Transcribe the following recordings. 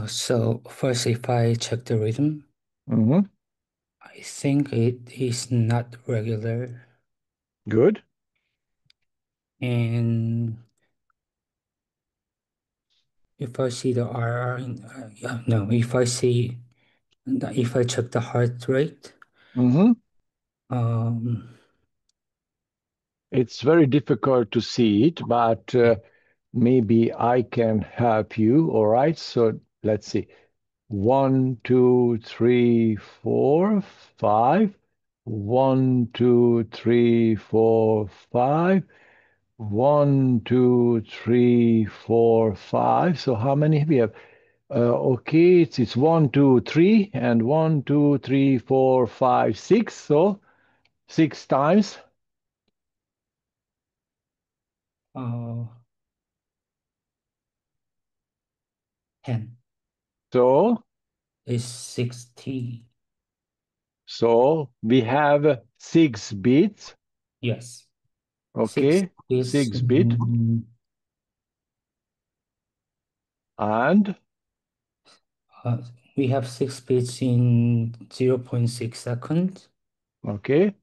So first, if I check the rhythm, Mm-hmm. I think it is not regular. Good. And if I see the RR in, yeah, no, if I check the heart rate, Mm-hmm. um, It's very difficult to see it, but maybe I can help you. All right. So let's see. 1, 2, 3, 4, 5. 1, 2, 3, 4, 5. 1, 2, 3, 4, 5. So how many we have? Okay, it's 1, 2, 3, and 1, 2, 3, 4, 5, 6. So 6 times. uh, 10 So is 60. so we have 6 bits. Yes, 6 Okay, is 6 bit, and uh, we have 6 bits in 0.6 seconds. okay.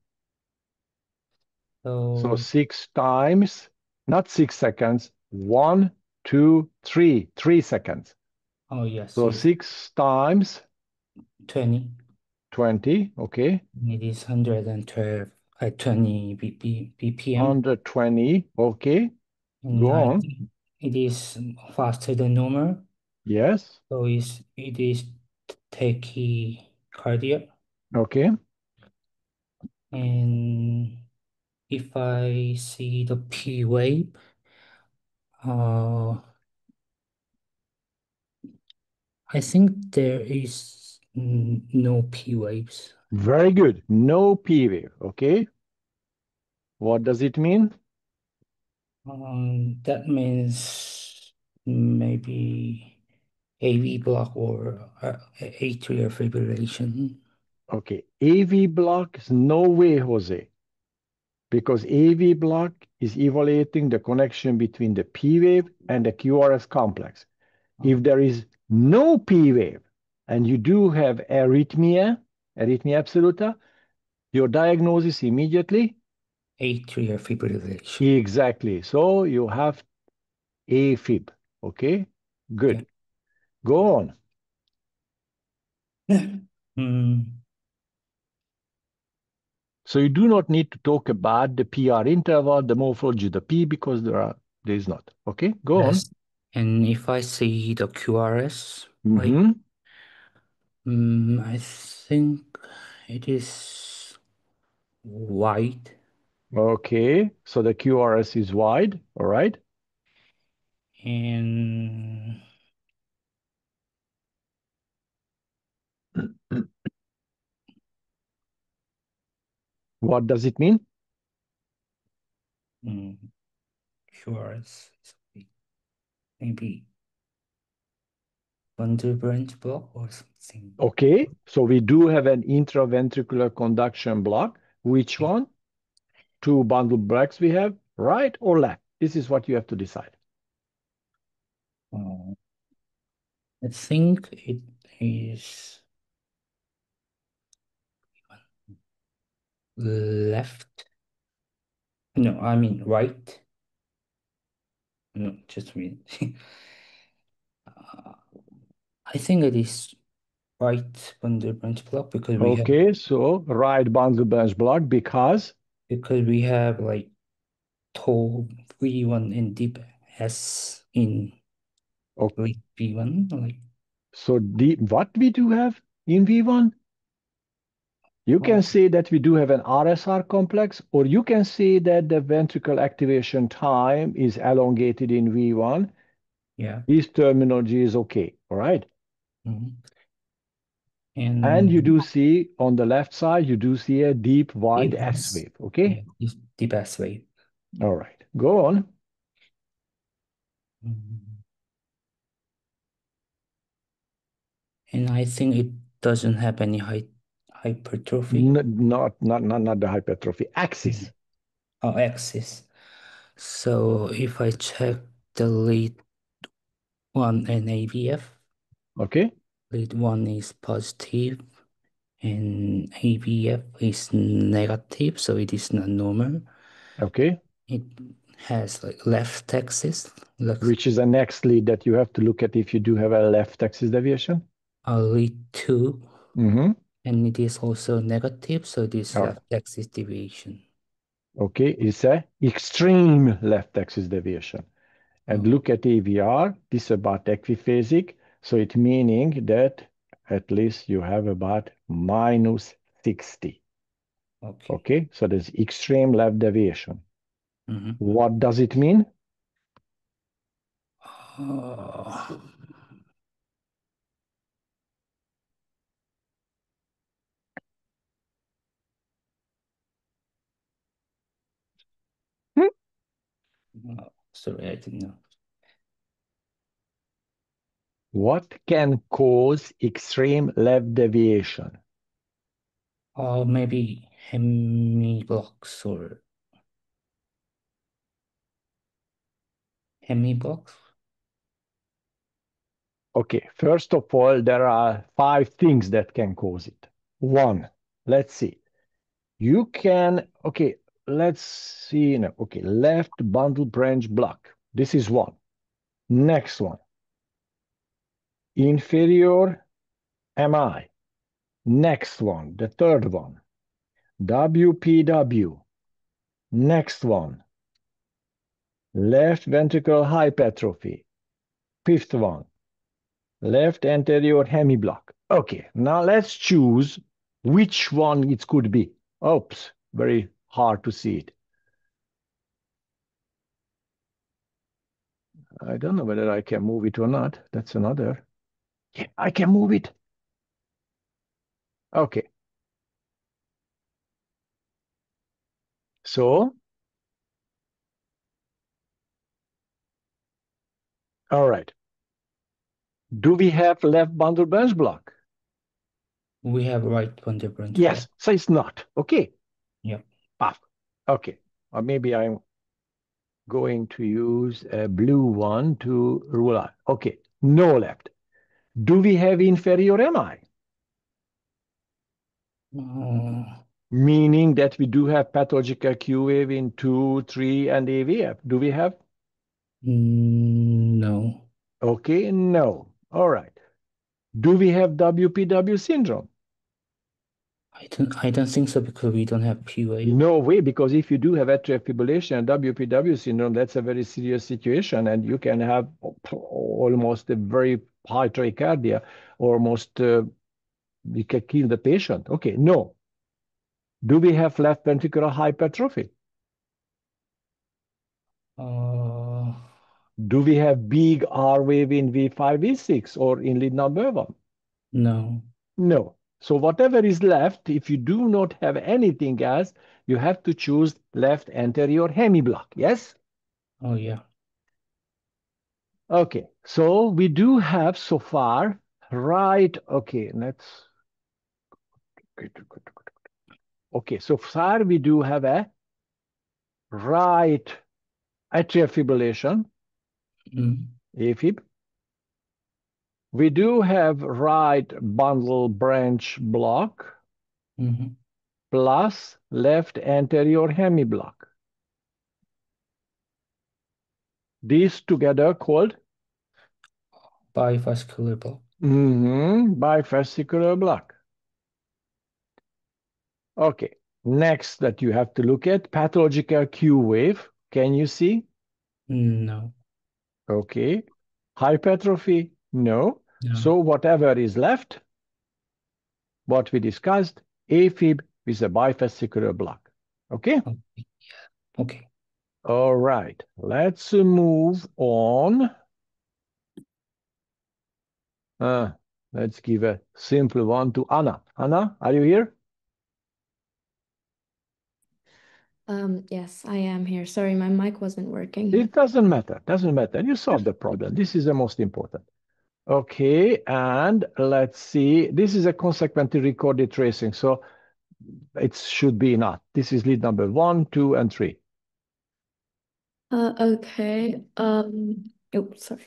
So So, 6 times, not 6 seconds. 1, 2, 3, 3 seconds. oh yes, So yes, 6 times 20. 20. Okay, It is 112 at 20 BPM. 120. Okay, And go I on. think it is faster than normal. Yes. So it is tachycardia. Okay. And if I see the P wave, uh, I think there is no P waves. Very good. No P wave. Okay. What does it mean? That means maybe AV block or atrial fibrillation. Okay. AV block is no way, Jose, because AV block is evaluating the connection between the P wave and the QRS complex. If Um, there is no P wave and you do have arrhythmia absoluta, your diagnosis immediately, Atrial fibrillation. exactly. So you have AFib. Okay, Yeah. good. Go on. Mm, So you do not need to talk about the PR interval, the morphology of the P, because there is not. Okay, go on. yes. And if I see the QRS, like, Mm-hmm. I think it is white. Okay, so the QRS is wide. All right. And What does it mean? mm, QRS is maybe bundle branch block or something. Okay, so we do have an intraventricular conduction block. Which one? Two bundle blocks we have, right or left? This is what you have to decide. Uh, I think it is left. No, I mean right. No, just read. Uh, I think it is right bundle branch block Okay, so right bundle branch block because we have like tall V1 and deep S in oh, like V1, like so what we do have in V1? You can oh say that we do have an RSR complex, or you can say that the ventricle activation time is elongated in V1. yeah. This terminology is okay, all right? Mhm. And you And do see on the left side, you do see a deep, wide it S has wave, okay? yeah, is the best way. All right, go on. Mhm. And I think it doesn't have any hypertrophy. Not the hypertrophy Mhm. axis. Oh, axis. So if I check the lead one and AVF, Okay, Lead 1 is positive and ABF is negative, so it is not normal. okay. It has like left axis, like Which is the next lead that you have to look at if you do have a left axis deviation. a lead 2, Mm-hmm. and it is also negative, so this Oh, left axis deviation. okay, it's a extreme left axis deviation. And Oh, look at AVR, this is about equiphasic, so it meaning that at least you have about minus 60. okay. Okay, so there's extreme left deviation. Mm-hmm. What does it mean? Oh, Hmm? sorry, I didn't know. What can cause extreme left deviation? Or maybe hemi-blocks or hemi-blocks? Okay, first of all, there are five things that can cause it. One, let's see. You can, okay, let's see. Now. Okay, left bundle branch block. This is one. Next one, inferior MI. Next one, the third one, WPW. Next one, left ventricular hypertrophy. Fifth one, left anterior hemiblock. Okay, now let's choose which one it could be. Oops, very hard to see it. I don't know whether I can move it or not. That's another. Yeah, I can move it. Okay, so, all right. Do we have left bundle branch block? We have right bundle branch Yes, block. so it's not. Okay, Yep. ah, okay. Or maybe I'm going to use a blue one to rule out. Okay, no left. Do we have inferior MI? Uh, Meaning that we do have pathological Q wave in 2, 3, and AVF. Do we have? no. Okay, no. All right. Do we have WPW syndrome? I don't think so because we don't have P wave. No way, because if you do have atrial fibrillation and WPW syndrome, that's a very serious situation, and you can have almost a very high tachycardia, almost you can kill the patient. Okay, no. Do we have left ventricular hypertrophy? Uh, Do we have big R wave in V5, V6 or in lead number one? no. No. So whatever is left, if you do not have anything else, you have to choose left anterior hemiblock. Yes? Oh yeah. Okay. So we do have so far right. Okay. Let's. Okay. So far we do have a right atrial fibrillation, Mm, AFib. We do have right bundle branch block hmm. plus left anterior hemiblock. These together called Bivascular block. bifascicular block. Okay. Next that you have to look at pathological Q wave. Can you see? No. Okay. Hypertrophy? No. No. So whatever is left, what we discussed, AFib is a bifascicular block. Okay. Okay. Okay. All right. Let's move on. Uh, let's give a simple one to Anna. Anna, are you here? Yes, I am here. Sorry, my mic wasn't working. It doesn't matter. Doesn't matter. You solve the problem. This is the most important. Okay, and let's see. This is a consequently recorded tracing, so it should be enough. This is lead number one, two, and three. Okay. Oh, sorry.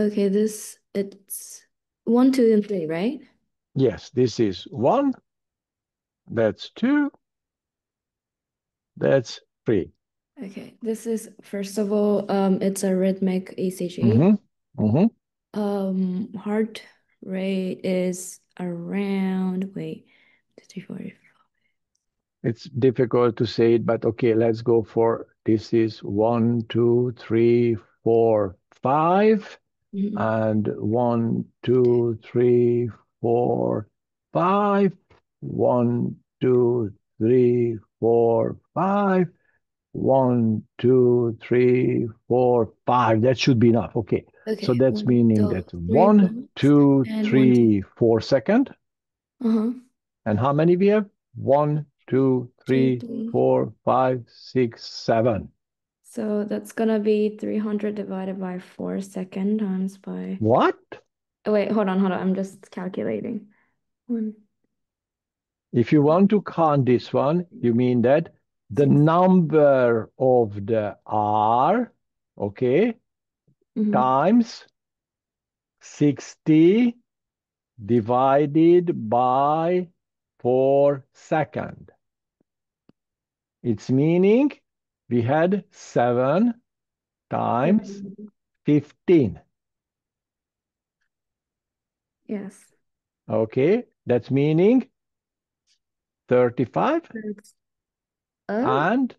Okay, it's 1, 2, and 3, right? Yes, this is 1, that's 2, that's 3. Okay, this is first of all, it's a rhythmic ECG. Mm-hmm. Mm-hmm. Heart rate is around, wait, 2, 3, 4. It's difficult to say it, but okay, let's go for this is 1, 2, 3, 4, 5, Mhm. and 1, 2, 3, 4, 5, 1, 2, 3, 4, 5, 1, 2, 3, 4, 5. That should be enough. Okay. So Okay, that's meaning so that 3 1, blocks 2, and 1, 2. 3, 4 second. Uh-huh. And how many we have? 1, 2, 2, 3, 3. 4, 5, 6, 7. So that's gonna be 300 divided by 4 second times by. What? Oh, wait, hold on. I'm just calculating. One. If you want to count this one, you mean that the Six. number of the R, okay, Mm-hmm. times 60 divided by 4 second. It's meaning we had 7 times 15. Yes. Okay, that's meaning 35 That's, oh, and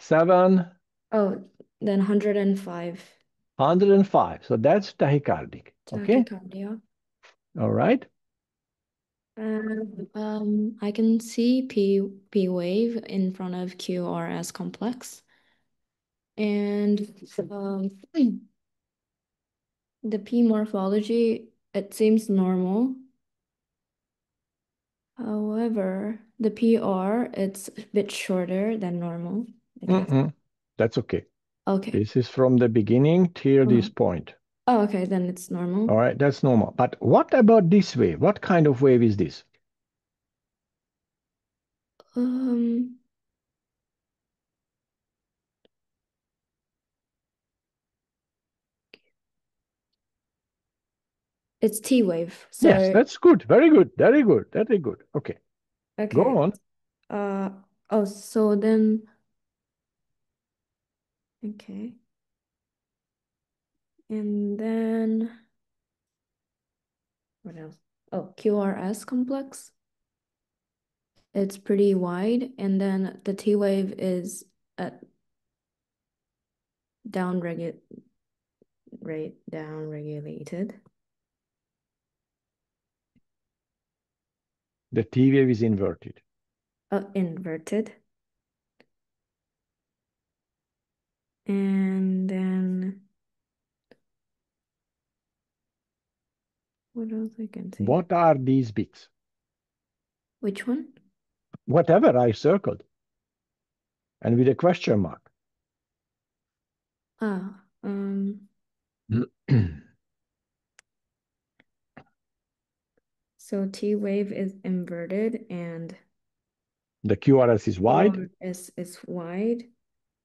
7, oh, then 105 105. So that's tachycardic. Okay, tachycardia. all right. And I can see P wave in front of QRS complex. And the P morphology, it seems normal. However, the PR, it's a bit shorter than normal, I guess. Mm-mm. That's okay. Okay. This is from the beginning till Uh-huh. this point. Oh, okay, then it's All normal. right, that's normal. But what about this wave? What kind of wave is this? Um, it's T wave. Yes, So, that's good. Very good. Very good. Very good. Okay, go okay. on. Uh, oh, so then, okay. And then, what else? Oh, QRS complex. It's pretty wide. And then the T wave is at down regulated. The T wave is inverted. Inverted. And then what else I can see? What are these bits? Which one? Whatever I circled, and with a question mark. Ah, so T wave is inverted and The QRS is wide. QRS is wide.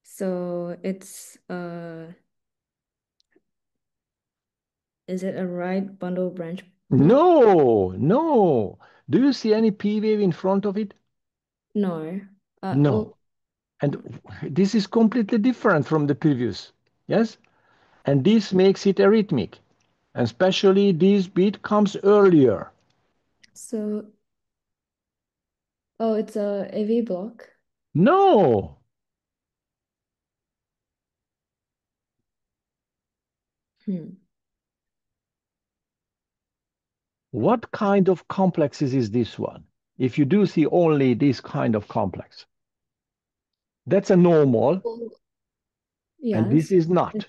So it's is it a right bundle branch block? No, no. Do you see any P wave in front of it? No. No. Well, And this is completely different from the previous. Yes? And this makes it arrhythmic. And especially this beat comes earlier. so oh, it's a AV block. No. Hmm. What kind of complexes is this one? If you do see only this kind of complex, that's a normal, Well, and this yes. is not.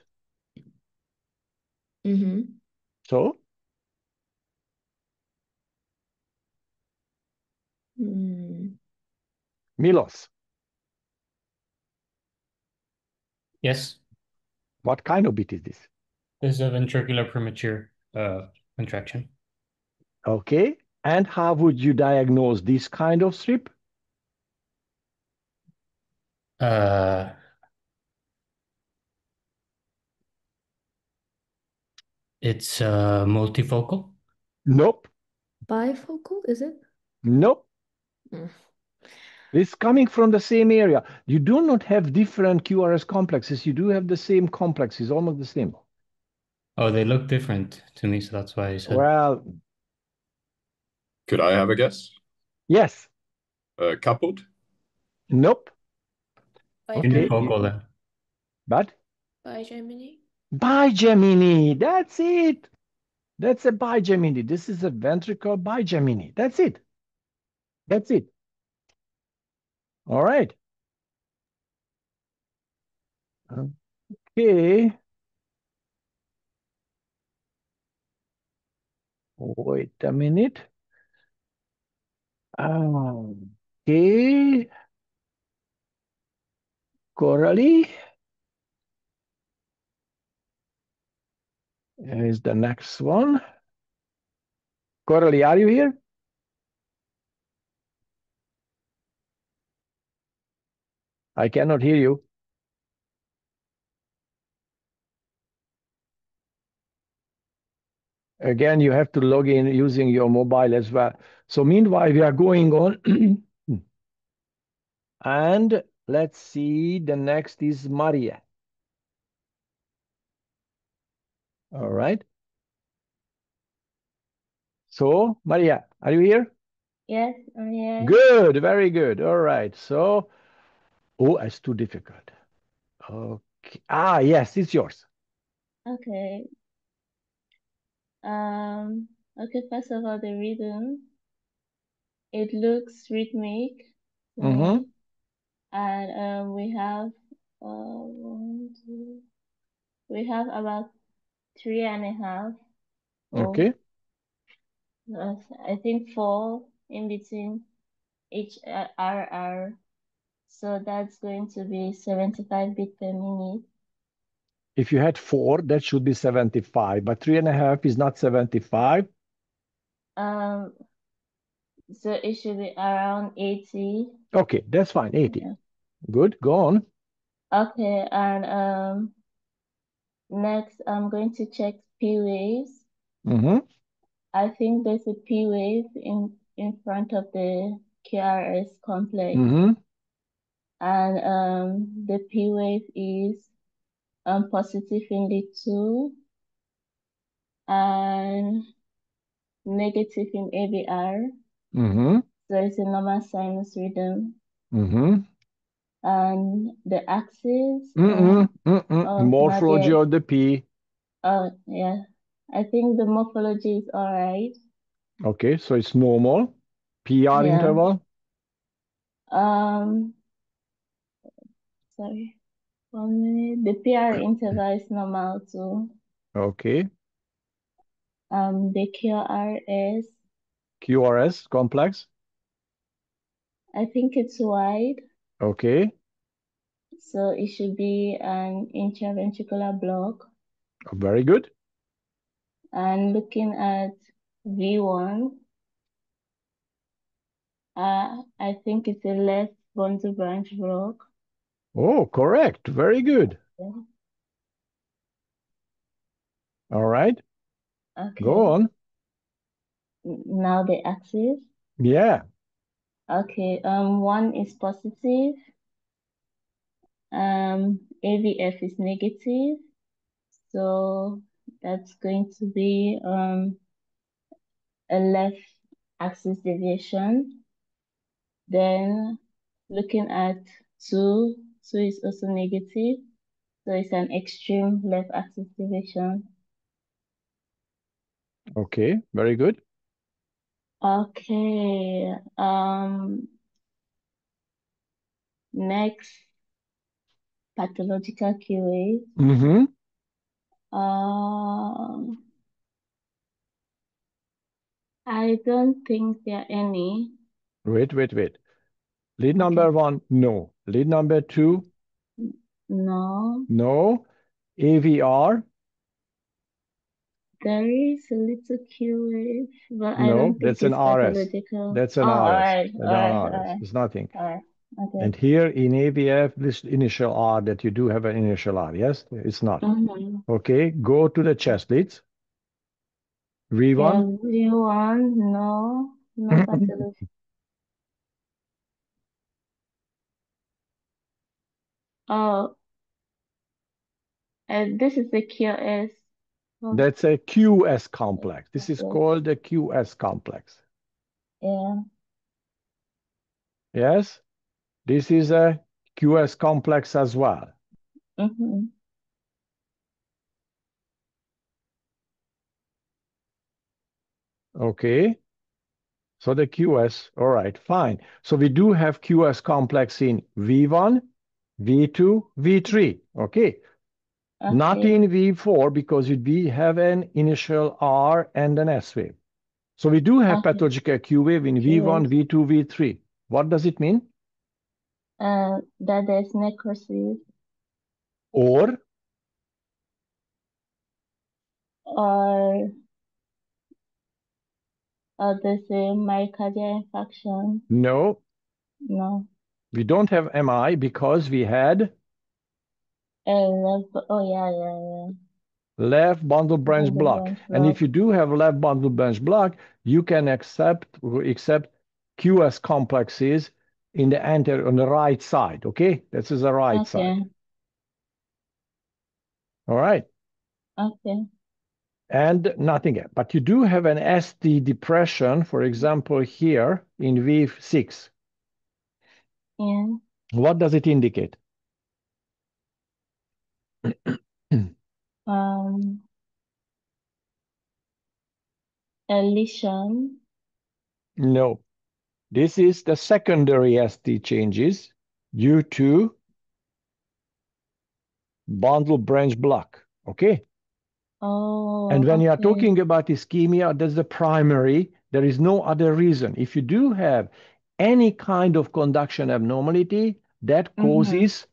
Mm-hmm. So, Mm. Milos, Yes, what kind of beat is this? this is a ventricular premature contraction. Okay. And how would you diagnose this kind of strip? Uh, It's multifocal. Nope. Bifocal, is it? Nope. Mm. It's coming from the same area. You do not have different QRS complexes. You do have the same complexes, almost the same. Oh, they look different to me, so that's why I said Well, Could I have a guess? yes. Coupled? Nope. Okay. unifocal then. But Bigemini. bigemini. That's it. That's a bigemini. This is a ventricle bigemini. That's it. That's it. All right. Okay. Wait a minute. Okay. Coralie is the next one. Coralie, are you here? I cannot hear you. Again, you have to log in using your mobile as well. So meanwhile, we are going on. And let's see, the next is Maria. All right. So, Maria, are you here? Yes, yes. Good, very good. All right. So, oh, it's too difficult. Okay. Ah, yes, it's yours. Okay. Okay, first of all, the rhythm. It looks rhythmic to Mm-hmm. me. And we have one, two, we have about three and a half or Okay. I think four in between each RR. So that's going to be 75 beat per minute. If you had 4, that should be 75, but 3.5 is not 75. Um, so it should be around 80. Okay, that's fine. 80. Yeah. Good. Go on. Okay, and next I'm going to check P waves. Mm-hmm. I think there's a P wave in front of the KRS complex, Mm-hmm. and the P wave is positive in the 2 and negative in AVR. Mm-hmm. So it's a normal sinus rhythm. Mm-hmm. And the axis, Mm-mm. Mm-mm. oh, not Morphology yet. of the P. Oh, yeah. I think the morphology is all right. Okay, so it's normal. PR Yeah. interval. Um, sorry. 1 minute. The PR interval is normal too. Okay. The QRS, QRS complex. I think it's wide, Okay. so it should be an intraventricular block. Very good. And looking at V1, I think it's a left bundle branch block. Oh, correct. Very good. All right. Go Okay. on. Now the axis. Yeah. Okay. One is positive. AVF is negative. So that's going to be a left axis deviation. Then looking at 2, 2 is also negative. So it's an extreme left axis deviation. Okay. Very good. Okay. Next, pathological QA. Mm-hmm. I don't think there are any. Wait, wait, wait. Lead Okay. number 1, no. Lead number 2, No. no. AVR, There is a little QA, but I no. don't think That's an it's RS. pathological. That's Oh, an all RS. right, all An right, all RS. right, It's nothing. all right. Okay. And here in AVF, this initial R that you do have an initial R, yes? It's not. Mm-hmm. Okay, go to the chest leads. V1? V1, no pathology. Oh, this is the QS. Oh, That's a QS complex. This is yes. called a QS complex. Yeah. Yes? This is a QS complex as well. Mm-hmm. Okay. So the QS, all right, fine. So we do have QS complex in V1, V2, V3. Okay. Not Okay. in V4 because we have an initial R and an S wave. So we do have Okay. pathological Q wave in V1, QS. V2, V3. What does it mean? That there's necrosis Or or there's a myocardial infarction. no, No. we don't have MI because we had Oh yeah. left bundle branch Then the block. branch And if block. you do have left bundle branch block, you can accept QS complexes in the anterior on the right side. Okay, this is the right side. Okay. All right, Okay. and nothing else. But you do have an ST depression, for example, here in V6. Yeah. What does it indicate? Um, a lesion. No, this is the secondary ST changes due to bundle branch block. Okay. And Oh, when you are okay. talking about ischemia, that's the primary. There is no other reason. If you do have any kind of conduction abnormality, that Mm-hmm. causes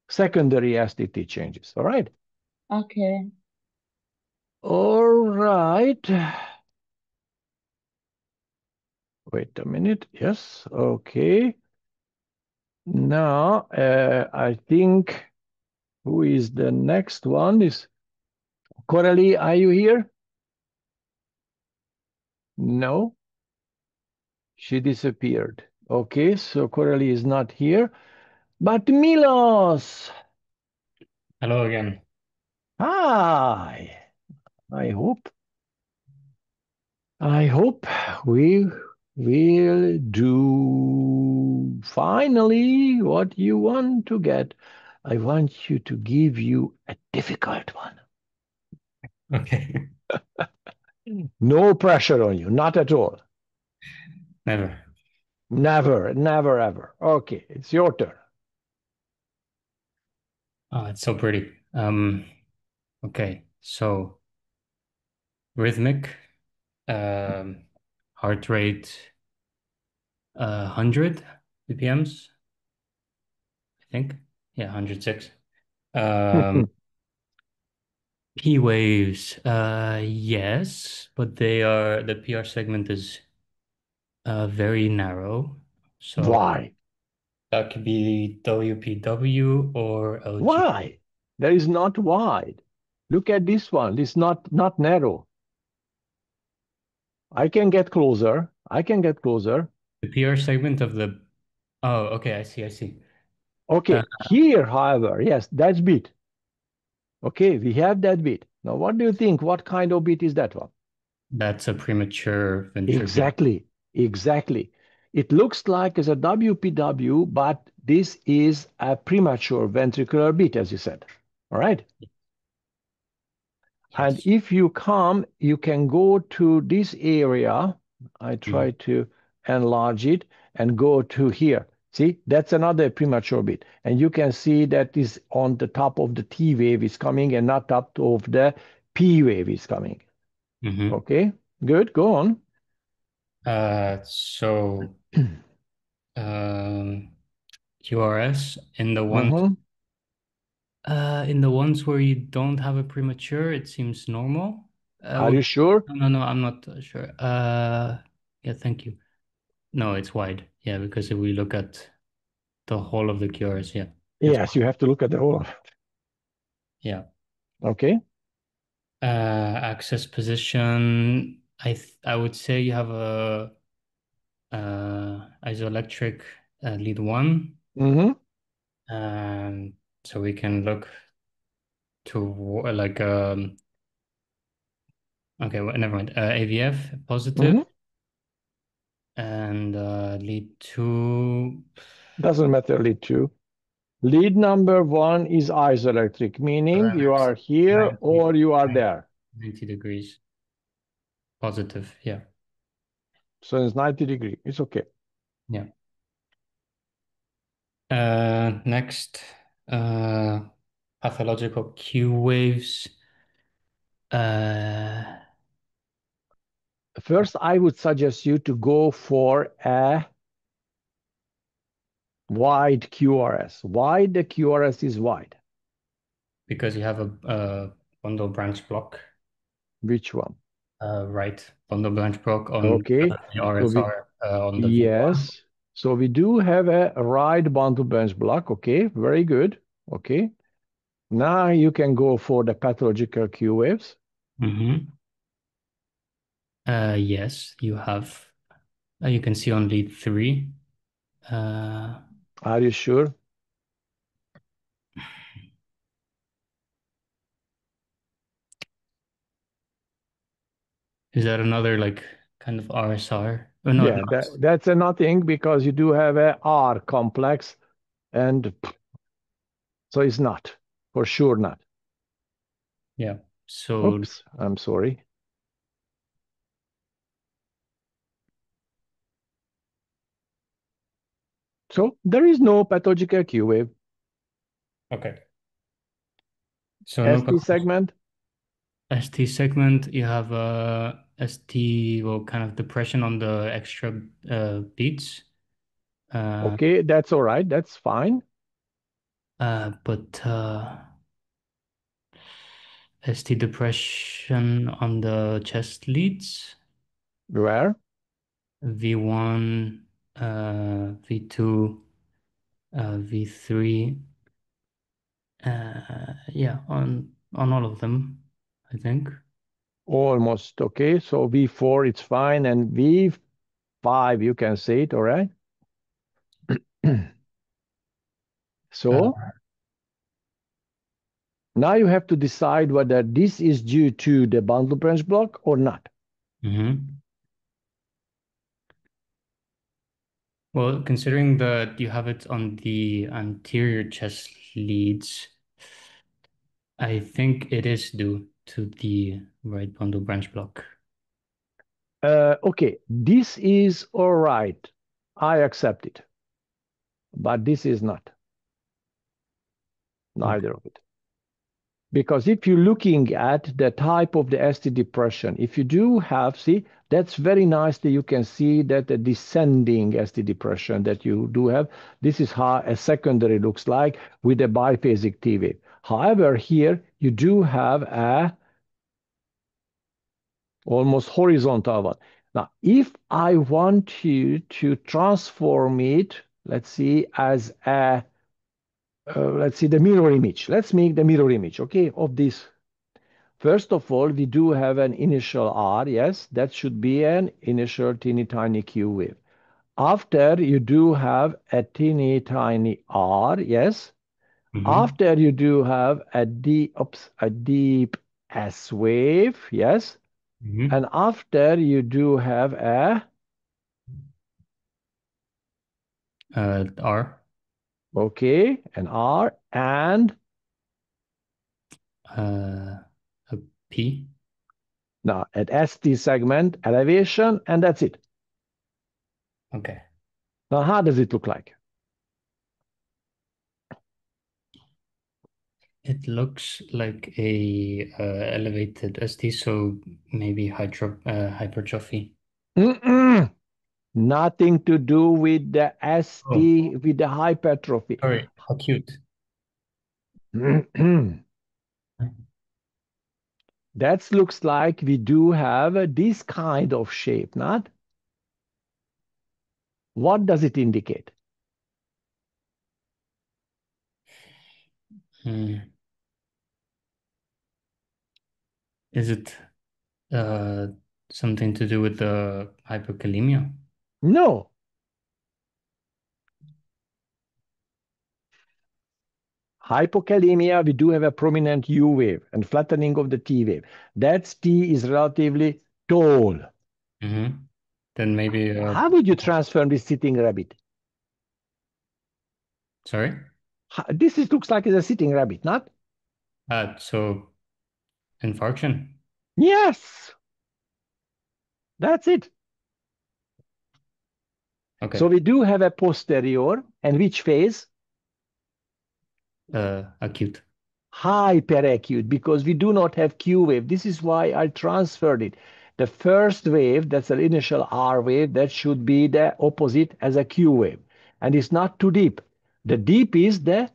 secondary STT changes. All right. Okay. All right. Wait a minute. Yes. Okay. Now, I think who is the next one is Coralie. Are you here? No, she disappeared. Okay, so Coralie is not here. But Milos, Hello again. hi. I hope I hope we will do finally what you want to get. I want you to give you a difficult one. Okay. No pressure on you, not at all. Never. Never, never, ever. Okay, it's your turn. Oh, it's so pretty. Okay. So rhythmic, um, heart rate, 100 BPMs, I think. Yeah, 106. Um, P waves, yes, but the PR segment is very narrow. So Why? that could be WPW or LG. Why? There is not wide. Look at this one. It's not narrow. I can get closer. I can get closer. The PR segment of the Oh, okay, I see. Uh, Okay, here, however, yes, that's bit. Okay, we have that bit. Now, what do you think? What kind of bit is that one? that's a premature ventricular. Exactly, exactly. It looks like as a WPW, but this is a premature ventricular beat, as you said. All right. And Yes. if you come, you can go to this area. I try Mm. to enlarge it and go to here. See, that's another premature bit. And you can see that is on the top of the T wave is coming and not top of the P wave is coming. hmm Okay, good, go on. So um, QRS Mhm. in the ones where you don't have a premature, it seems normal. Are Would you sure? No, I'm not sure. Yeah, thank you. No, it's wide. Yeah, because if we look at the whole of the QRS, yeah, it's Yes, you have to look at the whole. yeah. Okay. Axis position, I would say you have a isoelectric lead one. Mm-hmm. Um, so we can look to like okay, well, never mind. AVF positive Mm-hmm. and lead two. Doesn't matter, lead two. Lead number one is isoelectric, meaning you Parameters are here 90, or you are there. 90 degrees positive. Yeah. So it's 90 degree. It's okay. Yeah. Next, uh, pathological Q waves. Uh, First, I would suggest you to go for a wide QRS. Why the QRS is wide? because you have a bundle branch block, Which one? right? Bundle branch block on Okay. the So we, RSR on the V1. yes. So we do have a right bundle branch block. Okay. Very good. Okay. Now you can go for the pathological Q waves. Mm-hmm. Yes, you have. You can see on lead three. Uh, Are you sure? is that another like kind of RSR? Oh, no, no. Yeah, that's a nothing because you do have a R complex, and so it's not, for sure not. Yeah. So Oops, I'm sorry. So there is no pathological Q wave. okay. So no ST segment, ST segment. You have a ST, well, kind of depression on the extra beats. Uh, okay, that's all right, that's fine. but ST depression on the chest leads. Where? V1, V2, V3. Yeah, on all of them, I think. Almost okay. So V4, it's fine, and V5, you can say it, all right? Uh, So now you have to decide whether this is due to the bundle branch block or not. mhm. Well, considering that you have it on the anterior chest leads, I think it is due to the right bundle branch block. Okay, this is all right. I accept it. But this is not, Okay. neither of it. Because if you're looking at the type of the ST depression, if you do have, see, that's very nicely you can see that the descending ST depression that you do have, this is how a secondary looks like with a biphasic T wave. However, here you do have a almost horizontal one. Now, if I want you to transform it, let's see, as a let's see the mirror image. Let's make the mirror image, okay, of this. First of all, we do have an initial R, yes, that should be an initial teeny tiny Q wave. After you do have a teeny tiny R, yes. Mm-hmm. After you do have a deep S wave, yes. Mm-hmm. And after you do have a, R, okay, an R and a P. now at ST segment elevation, and that's it. Okay. Now, how does it look like? It looks like a elevated ST, so maybe hypertrophy. Mm-mm. Nothing to do with the Oh, ST, with the hypertrophy. sorry, acute. That looks like we do have this kind of shape, not? What does it indicate? Hmm. Is it uh something to do with the hyperkalemia? No. Hypokalemia, we do have a prominent U wave and flattening of the T wave. That T is relatively tall. Mm-hmm. Then maybe How would you transform this sitting rabbit? sorry? This looks like it's a sitting rabbit, not? So infarction. Yes, that's it. Okay. So we do have a posterior, and which phase? Acute. Hyperacute, because we do not have Q wave. This is why I transferred it. The first wave, that's an initial R wave, that should be the opposite as a Q wave. And it's not too deep. The deep is the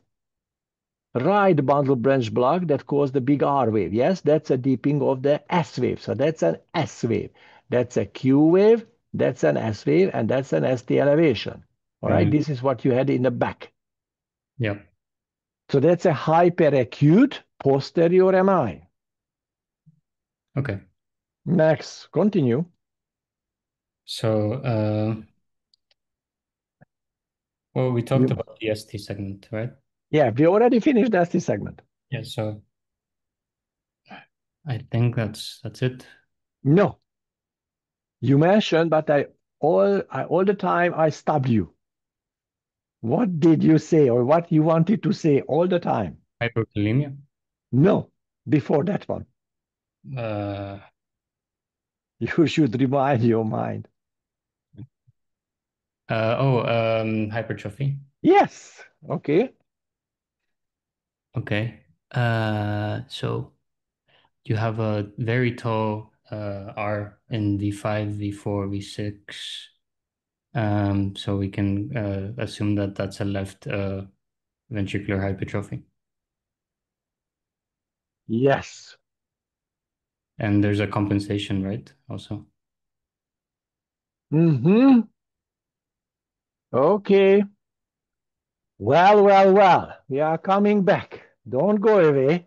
right bundle branch block that caused the big R wave. Yes, that's a deeping of the S wave. So that's an S wave. That's a Q wave, that's an S wave, and that's an ST elevation. All right, Mm-hmm. this is what you had in the back. Yeah. So that's a hyperacute posterior MI. Okay. Next, continue. So well, we talked You, about the ST segment, right? yeah, we already finished the ST segment. Yeah, so I think that's it. No, you mentioned, but all the time I stopped you. What did you say or what you wanted to say all the time? Hyperkalemia. No, before that one. Uh, You should remind your mind. Hypertrophy. Yes. Okay. Okay. So you have a very tall R in V5, V4, V6. So we can assume that that's a left ventricular hypertrophy. Yes. And there's a compensation, right? Also. Mm-hmm. Okay. Well, well, well. We are coming back. Don't go away.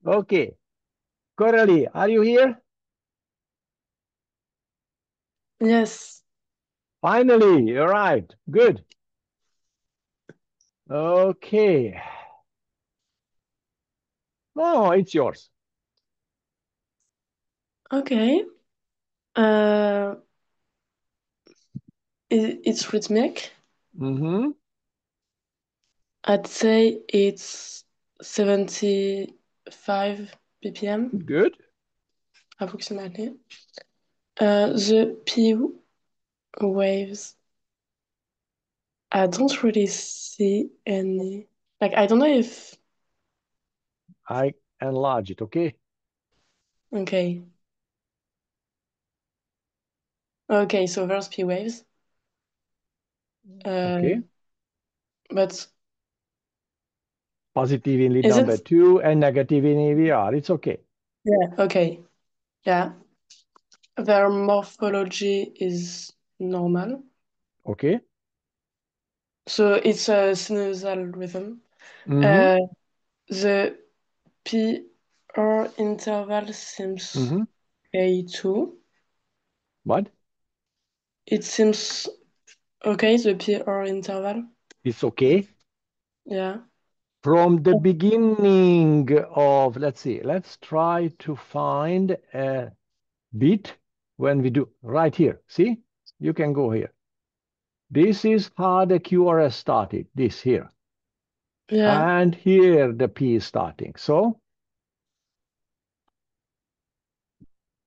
Okay. Coralie, are you here? Yes. Finally, you arrived. Good. Okay. Oh, it's yours. Okay. It's rhythmic. Mm-hmm. I'd say it's 75 BPM Good. approximately. The P waves, I don't really see any. Like, I don't know if. I enlarge it, okay? Okay. Okay, so there's P waves. Okay. But Positive in lead is number it? 2 and negative in EVR. It's okay. Yeah, okay. Yeah. Their morphology is normal. Okay. So it's a sinusal rhythm. Mm-hmm. Uh, the PR interval seems Mm-hmm. A2. What? It seems okay, the PR interval. It's okay. Yeah. From the beginning of, let's see, let's try to find a bit when we do right here. See, you can go here. This is how the QRS started, this here. Yeah. And here the P is starting. So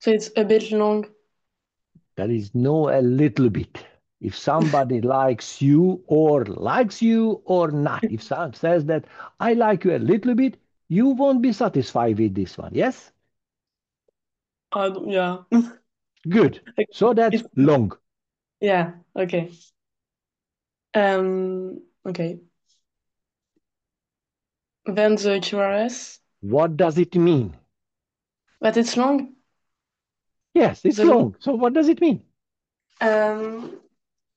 So it's a bit long. there is no a little bit. If somebody likes you or not, if someone says that I like you a little bit, you won't be satisfied with this one. Yes? Yeah. Good. So that's It's long. yeah. Okay. Okay. Then the QRS, What does it mean? but it's long. Yes, it's The long. long. So what does it mean?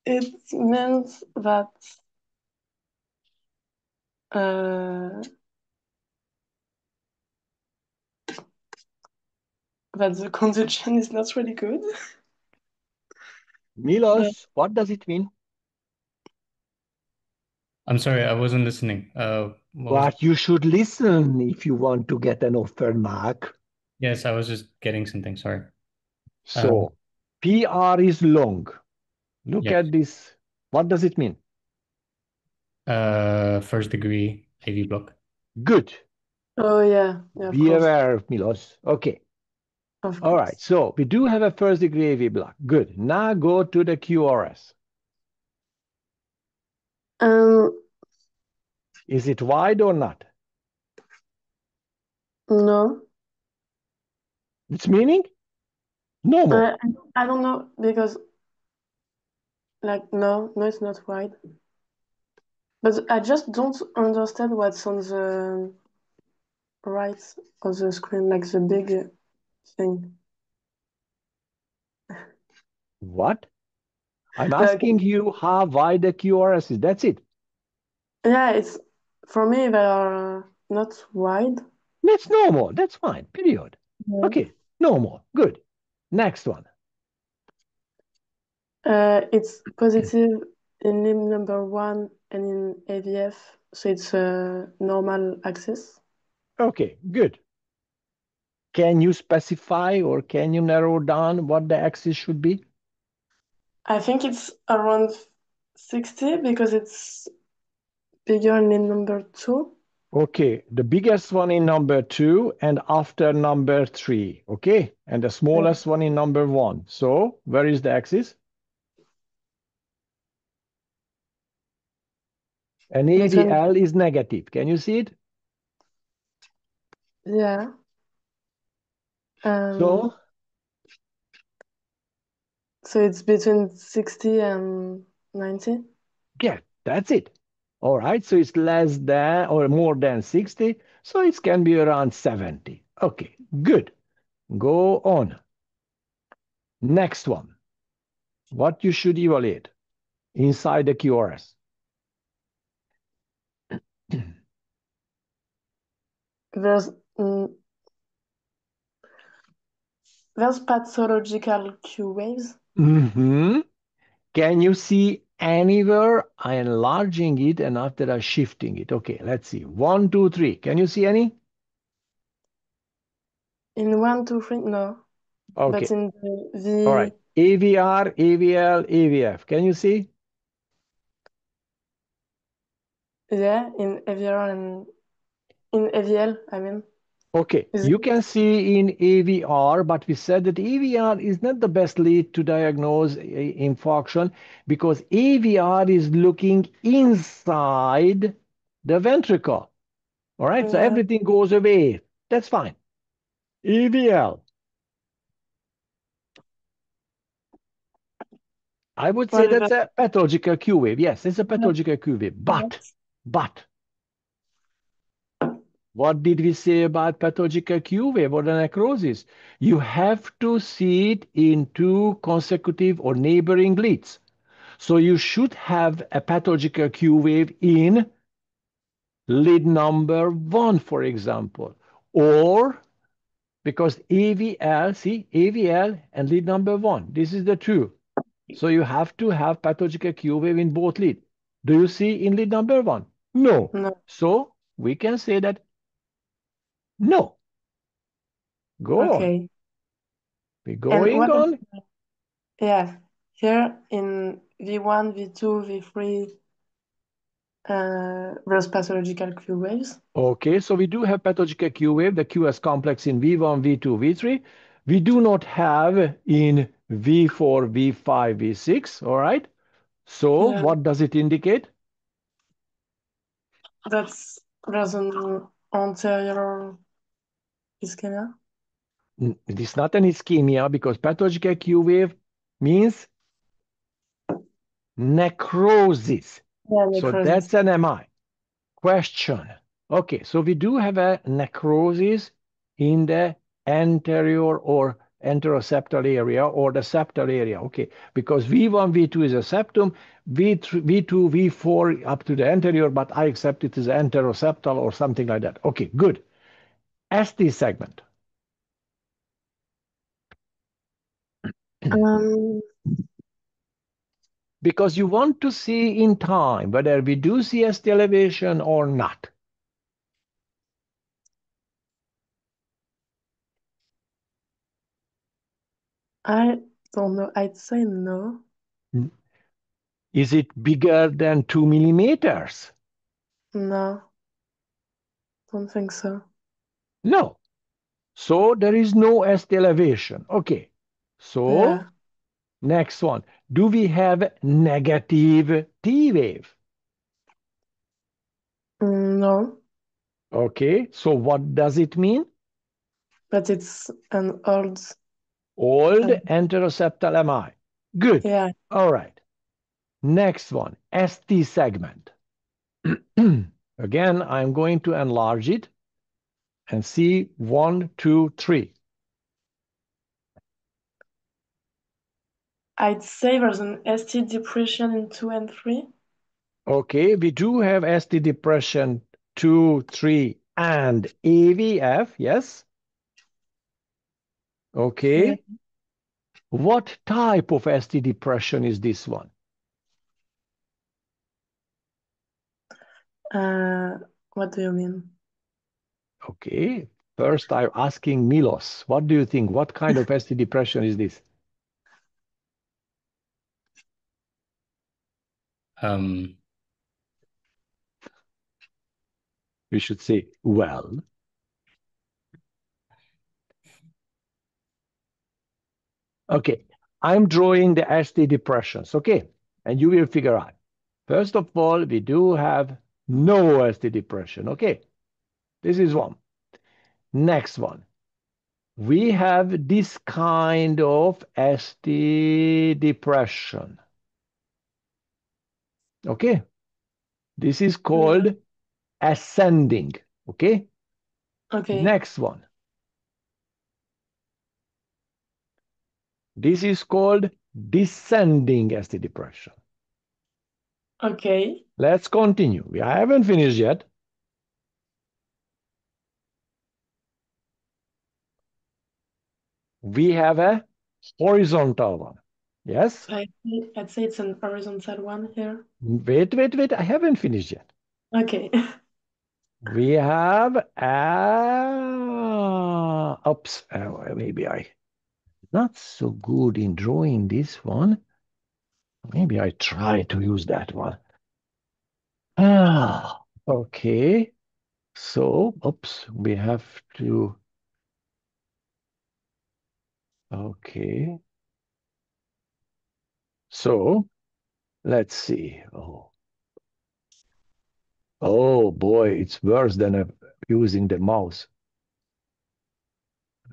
It means that uh that the conduction is not really good. But Milos, what does it mean? I'm sorry, I wasn't listening. What was it? But you should listen if you want to get an offer mark. Yes, I was just getting something. Sorry. Um, So PR is long. Look yes. at this. What does it mean? First degree AV block. Good. oh yeah, of Be course, aware, Milos. Okay. of All right. course. So we do have a first degree AV block. Good. Now go to the QRS. Um, Is it wide or not? no, It's meaning normal. I I don't know because like no, it's not wide. But I just don't understand what's on the right of the screen, like the big thing. What? I'm Like, asking you how wide the QRS is. That's it. yeah, it's for me they are not wide. That's normal. That's fine. Period. Yeah. Okay. Normal. Good. Next one. It's positive in limb number one and in AVF, so it's a normal axis. Okay. Good. Can you specify or can you narrow down what the axis should be? I think it's around 60 because it's bigger in limb number two. Okay, the biggest one in number two and after number three. Okay, and the Yeah. smallest one in number one. So where is the axis? And Between, AVL is negative. Can you see it? yeah. Um, So, so it's between 60 and 90. yeah, that's it. All right, so it's less than or more than 60. So it can be around 70. Okay, good. Go on. Next one. What you should evaluate inside the QRS. There's mm, there's pathological Q waves. Mm-hmm. Can you see anywhere? I'm enlarging it and after that shifting it. Okay, let's see. One, two, three. Can you see any? In one, two, three, no. But Okay, in all right. the AVR, AVL, AVF. Can you see? yeah, in AVR and in AVL, I mean. Okay, Is you can see in AVR, but we said that AVR is not the best lead to diagnose infarction because AVR is looking inside the ventricle. All right, so yeah, everything goes away. That's fine. AVL. I would say what is that's that? a pathological Q wave. Yes, it's a pathological Q wave. What? But, what did we say about pathological Q wave or the necrosis? You have to see it in two consecutive or neighboring leads. So you should have a pathological Q wave in lead number one, for example, or because AVL, see, AVL and lead number one, this is the two. So you have to have pathological Q wave in both lead. Do you see in lead number one? No. No. So we can say that no. Go on. Okay. We're And going what on. yeah, here in V1, V2, V3, there's pathological Q waves. Okay, so we do have pathological Q wave, the QS complex in V1, V2, V3. We do not have in V4, V5, V6. All right. So Yeah, what does it indicate? that's there's an anterior ischemia. It is not an ischemia because pathological Q wave means necrosis. Yeah, So necrosis. that's an MI. Question. Okay, so we do have a necrosis in the anterior or anteroseptal area or the septal area. Okay, because V1, V2 is a septum, V3, V2, V4 up to the anterior, but I accept it as anteroseptal or something like that. Okay, good. ST segment. Um, Because you want to see in time whether we do see ST elevation or not. I don't know. I'd say no. Is it bigger than 2 millimeters? No, don't think so. No. So there is no ST elevation. Okay. So Yeah. next one. Do we have negative T wave? No, Okay. So what does it mean? but it's an old. Old Um, enteroseptal MI. Good. yeah, All right. Next one. ST segment. Again, I'm going to enlarge it and see 1, 2, 3. I'd say there's an ST depression in 2 and 3. Okay, we do have ST depression 2, 3, and AVF, yes. Yeah. Okay. What type of ST depression is this one? Uh, what do you mean? Okay. First, I'm asking Milos. What do you think? What kind of ST depression is this? Um, We should say, well. Okay. I'm drawing the ST depressions. Okay. And you will figure out. First of all, we do have no ST depression. Okay. This is one. Next one. We have this kind of ST depression. Okay. This is Yeah. called ascending. Okay. Okay. Next one. This is called descending ST depression. Okay. Let's continue. We haven't finished yet. We have a horizontal one. Yes? I'd say it's an horizontal one here. Wait, wait, wait. I haven't finished yet. Okay. We have oops, maybe I not so good in drawing this one. Maybe I try to use that one. Okay. So, oops, we have to, okay. So, let's see. Oh boy, it's worse than using the mouse.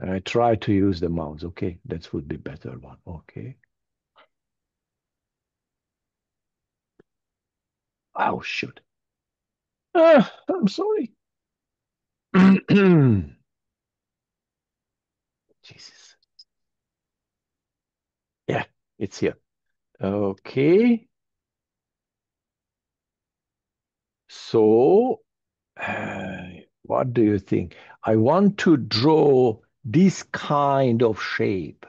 I try to use the mouse. Okay, that would be better one. Okay. Oh, shoot. I'm sorry. Jesus. Yeah, it's here. Okay. So, what do you think? I want to draw this kind of shape.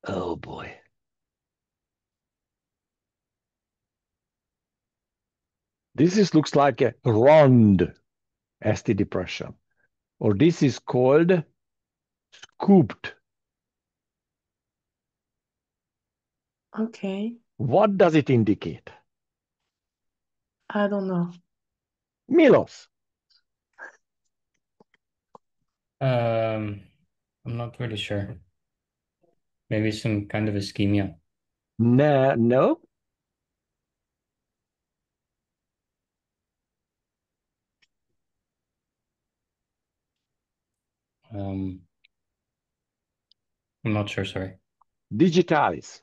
Oh boy. Looks like a round ST depression, or this is called scooped. Okay. What does it indicate? I don't know. Milos. um, I'm not really sure. Maybe some kind of ischemia. No, no. Um, I'm not sure, sorry. Digitalis.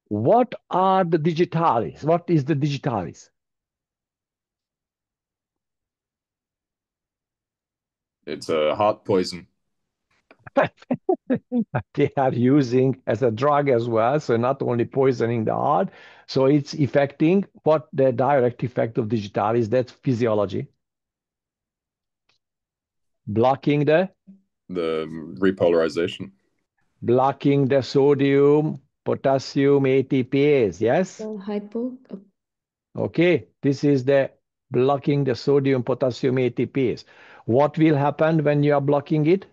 What are the digitalis? What is the digitalis? It's a heart poison. They are using as a drug as well, so not only poisoning the heart, so it's affecting what the direct effect of digitalis, that's physiology. Blocking the repolarization. blocking the sodium potassium ATPase, yes? Hypo. Okay, this is the blocking the sodium potassium ATPase. What will happen when you are blocking it?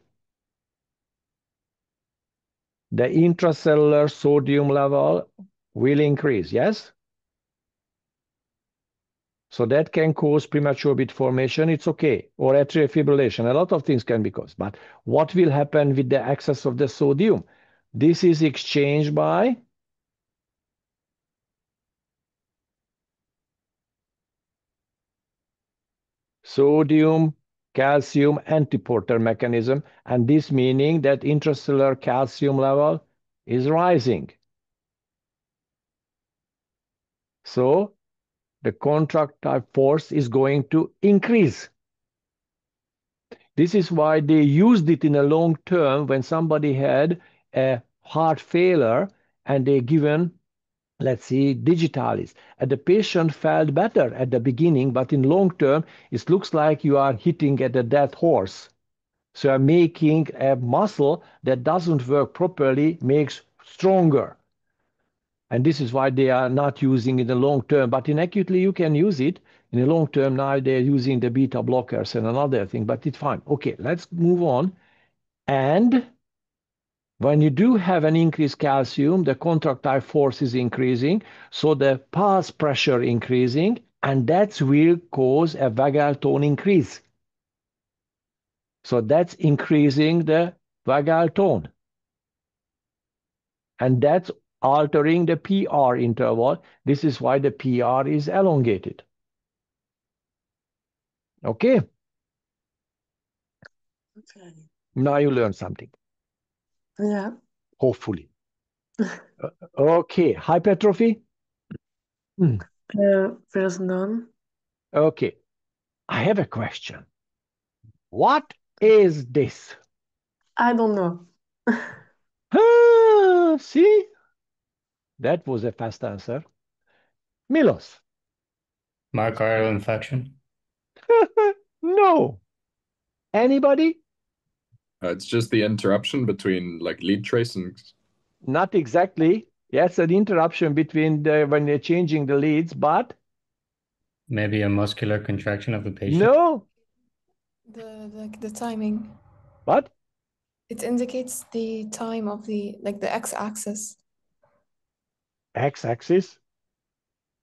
The intracellular sodium level will increase, yes? So that can cause premature bit formation. It's okay. Or atrial fibrillation. A lot of things can be caused. But what will happen with the excess of the sodium? This is exchanged by sodium calcium antiporter mechanism. And this meaning that intracellular calcium level is rising. So the contractile force is going to increase. This is why they used it in a long term when somebody had a heart failure and they given, let's see, digitalis. And the patient felt better at the beginning, but in long term, it looks like you are hitting at a dead horse. So you're making a muscle that doesn't work properly, makes stronger. And this is why they are not using in the long term. But in acutely, you can use it. In the long term, now they're using the beta blockers and another thing, but it's fine. Okay, let's move on. And when you do have an increased calcium, the contractile force is increasing, so the pulse pressure increasing, and that will cause a vagal tone increase. So that's increasing the vagal tone. And that's altering the PR interval. This is why the PR is elongated. Okay, Okay. now you learn something, Yeah. hopefully. Okay, hypertrophy. There's none. Okay, I have a question. What is this? I don't know. Ah, see, that was a fast answer. Milos. Myocardial infarction. No. Anybody? It's just the interruption between like lead trace and Not exactly. Yes, an interruption between when they're changing the leads, but Maybe a muscular contraction of the patient. no. The timing. What? It indicates the time of the x-axis. X-axis?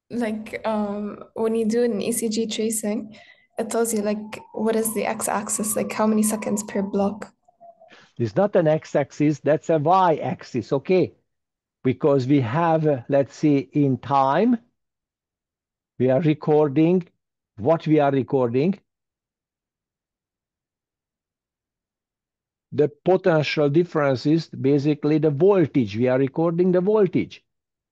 When you do an ECG tracing, it tells you what is the x-axis, like how many seconds per block. It's not an X-axis, that's a Y-axis, okay? Because we have, let's see, in time, we are recording what we are recording. The potential difference is basically the voltage. We are recording the voltage.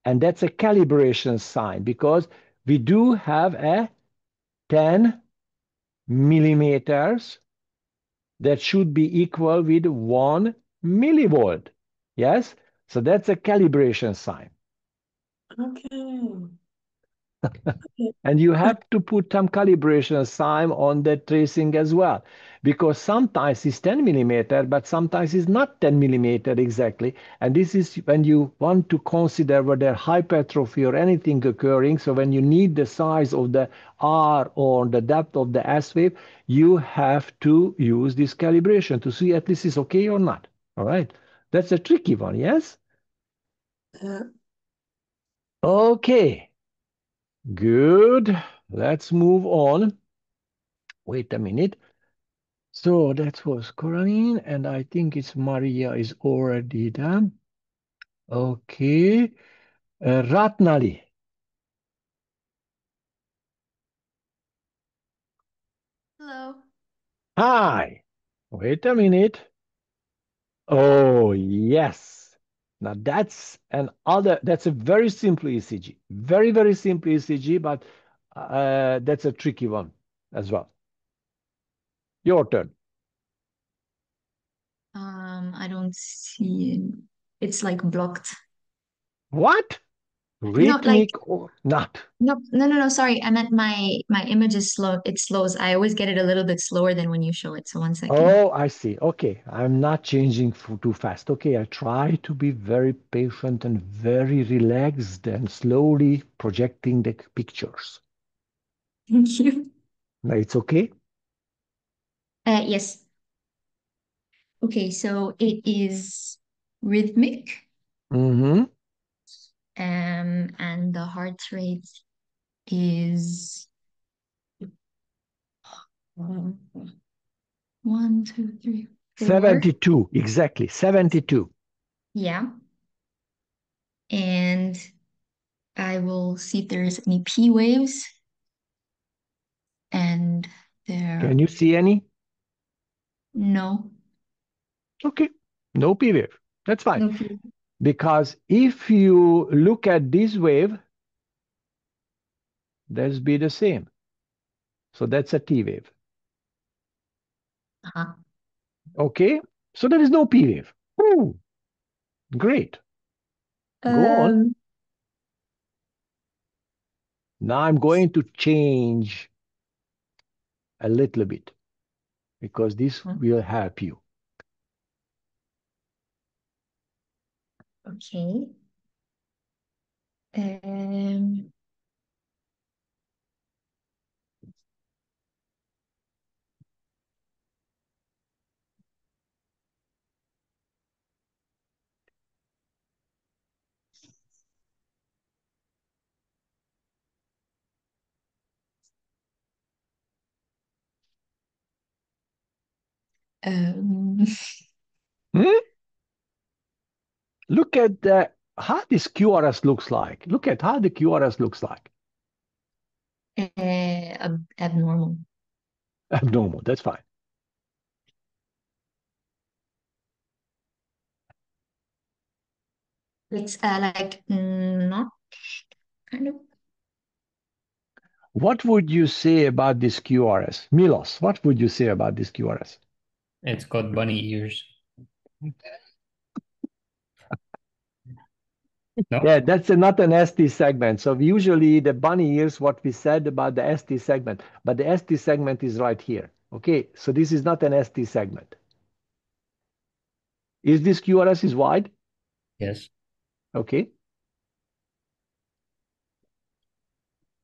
And that's a calibration sign because we do have a 10 millimeters that should be equal with 1 millivolt. Yes? So that's a calibration sign. Okay. And you have to put some calibration sign on the tracing as well, because sometimes it's 10 millimeter, but sometimes it's not 10 millimeter exactly. And this is when you want to consider whether hypertrophy or anything occurring. So when you need the size of the R or the depth of the S wave, you have to use this calibration to see at least it's okay or not. All right. That's a tricky one, yes? Yeah. Okay. Good. Let's move on. Wait a minute. So that was Coraline, and I think it's Maria is already done. Okay. Ratnali. Hello. Hi. Wait a minute. Oh, yes. Now that's a very simple ECG. Very, very simple ECG, but that's a tricky one as well. Your turn. I don't see it. It's like blocked. What? No, like Rhythmic or not? no. Sorry, I meant my image is slow. It slows. I always get it a little bit slower than when you show it. So 1 second. Oh, I see. Okay, I'm not changing too fast. Okay, I try to be very patient and very relaxed and slowly projecting the pictures. Thank you. Now it's okay? Yes. Okay, so it is rhythmic, Mm-hmm. and the heart rate is 1, 2, 3, 4. 72, exactly, 72. Yeah. And I will see if there's any P waves. And Can there, you see any? no, Okay, no P wave. That's fine. no P. Because if you look at this wave, that's be the same. So that's a T wave. Uh-huh. Okay, so there is no P wave. Ooh, great. Go on. Um, Now I'm going to change a little bit because this will help you. okay. Um, um, Hmm? Look at how this QRS looks like. Look at how the QRS looks like. abnormal. Abnormal, that's fine. It's like not kind of. What would you say about this QRS? Milos, what would you say about this QRS? It's got bunny ears. No? Yeah, that's not an ST segment. So usually the bunny ears, what we said about the ST segment, but the ST segment is right here. Okay, so this is not an ST segment. Is this QRS is wide? Yes. Okay.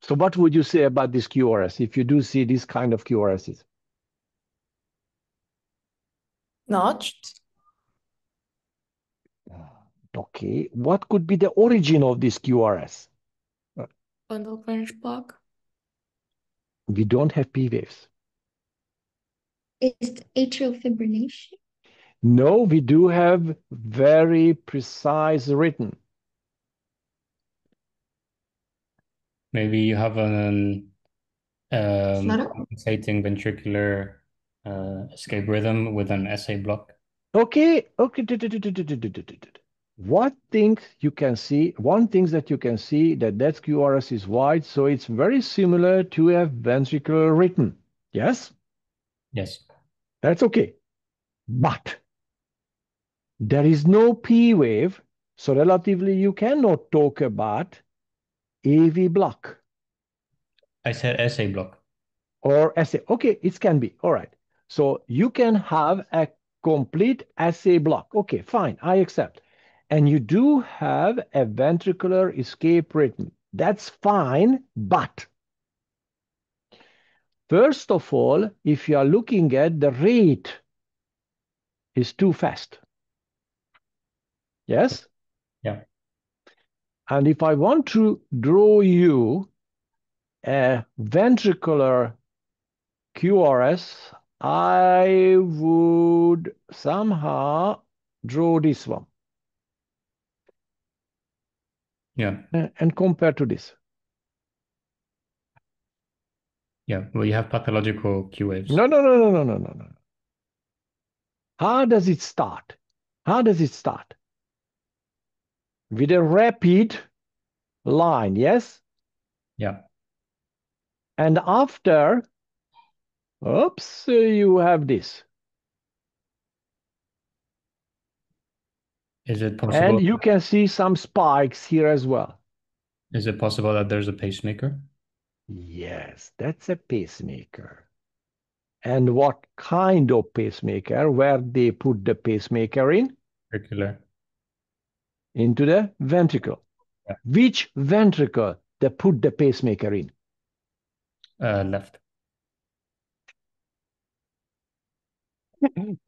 So what would you say about this QRS if you do see this kind of QRSs? Notched. Okay, what could be the origin of this QRS? Bundle branch block. We don't have P waves. Is atrial fibrillation? No, we do have very precise written. Maybe you have an Flutter? compensating ventricular escape rhythm with an SA block. Okay, okay. What things you can see, one thing that you can see that QRS is wide, so it's very similar to a ventricular rhythm. Yes, Yes. that's okay. But there is no P wave, so relatively you cannot talk about AV block I said SA block. or SA. Okay, it can be. All right. So you can have a complete SA block. Okay, fine, I accept. And you do have a ventricular escape rhythm. That's fine, but first of all, if you are looking at the rate is too fast. Yes? Yeah. And if I want to draw you a ventricular QRS, I would somehow draw this one Yeah. and compare to this. Yeah. Well, you have pathological Q waves. No. How does it start? How does it start? With a rapid line, yes? Yeah. And after, oops, you have this. Is it And possible? you can see some spikes here as well. Is it possible that there's a pacemaker? Yes, that's a pacemaker. And what kind of pacemaker? Where they put the pacemaker in? Circular. Into the ventricle. Yeah. Which ventricle they put the pacemaker in? Left.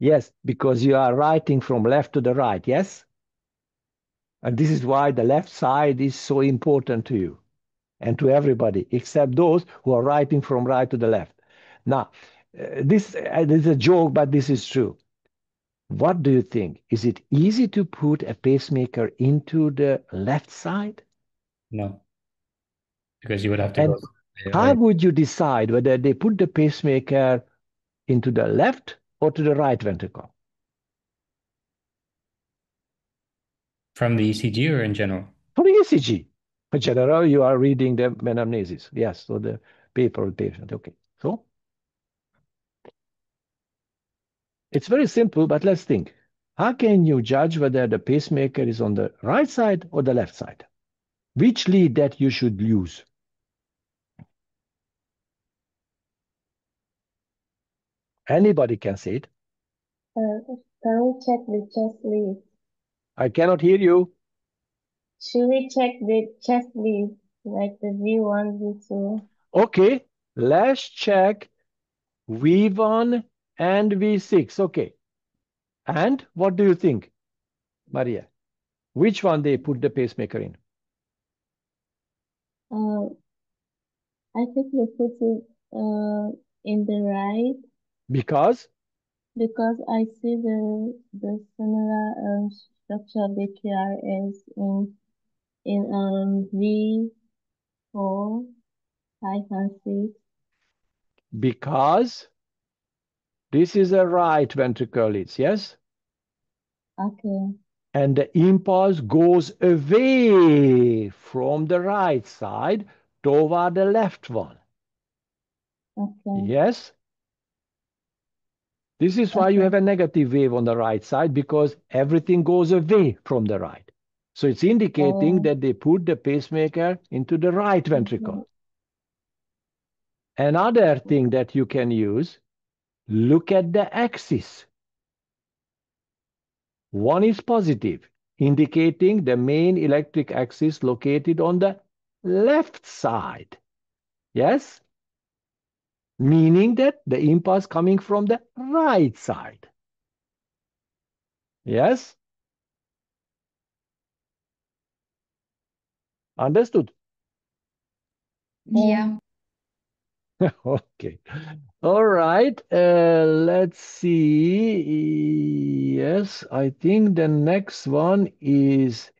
Yes, because you are writing from left to the right, yes? And this is why the left side is so important to you and to everybody, except those who are writing from right to the left. Now, this is a joke, but this is true. What do you think? Is it easy to put a pacemaker into the left side? No, because you would have to And go how would you decide whether they put the pacemaker into the left or to the right ventricle? from the ECG or in general? From the ECG. In general, you are reading the anamnesis. Yes, so the paper of the patient. Okay. So it's very simple, but let's think. How can you judge whether the pacemaker is on the right side or the left side? Which lead that you should use? Anybody can say it. Can we check the chest lead? I cannot hear you. Should we check the chest lead, like the V1, V2? Okay, let's check V1 and V6. Okay. And what do you think, Maria? Which one they put the pacemaker in? Uh, I think we put it in the right Because because I see the similar structure of the QRS in V4, 5, and 6. because this is a right ventricle lead, yes? Okay, And the impulse goes away from the right side toward the left one. okay, Yes? This is why you okay. have a negative wave on the right side, because everything goes away from the right. So it's indicating Oh, that they put the pacemaker into the right ventricle. okay. Another thing that you can use, look at the axis. One is positive, indicating the main electric axis located on the left side. Yes? Meaning that the impulse coming from the right side. Yes? Understood? Yeah. Okay. All right. Let's see. Yes, I think the next one is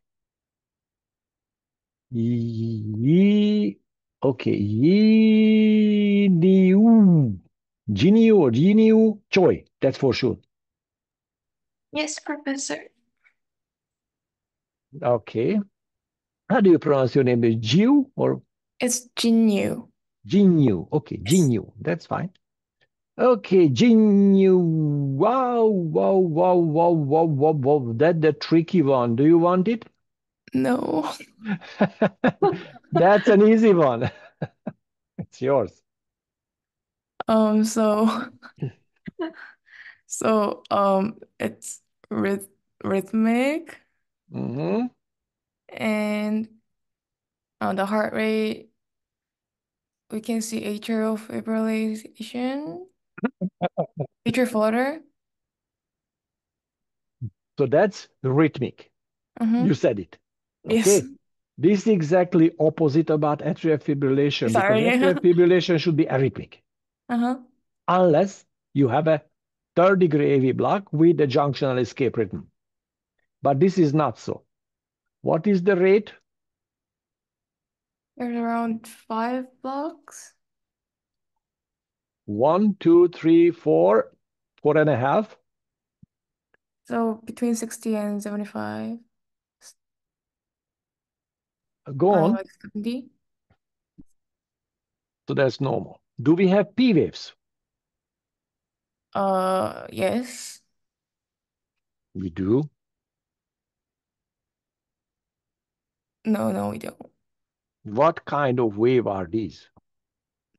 Yi. Okay. Yi Niu. Jinyu or Jinyu Choi. That's for sure. Yes, Professor. Okay. How do you pronounce your name? Is Jiu or It's Jinyu. Jinyu? Okay, Yes. Jinyu. That's fine. Okay, Jinyu. Wow, wow, wow, wow, wow, wow, wow. That's the tricky one. Do you want it? No. That's an easy one. It's yours. So it's rhythmic Hmm. and on the heart rate we can see atrial fibrillation, atrial flutter. So that's rhythmic. Mm-hmm. You said it. Yes. Okay. This is exactly opposite about atrial fibrillation, because Sorry. atrial fibrillation should be arrhythmic, Uh-huh. unless you have a third-degree AV block with a junctional escape rhythm. But this is not so. What is the rate? There's around 5 blocks. 1, 2, 3, 4, 4.5. So between 60 and 75. Go I don't know, on. like 70. So that's normal. Do we have P waves? Yes. We do. No, we don't. What kind of wave are these?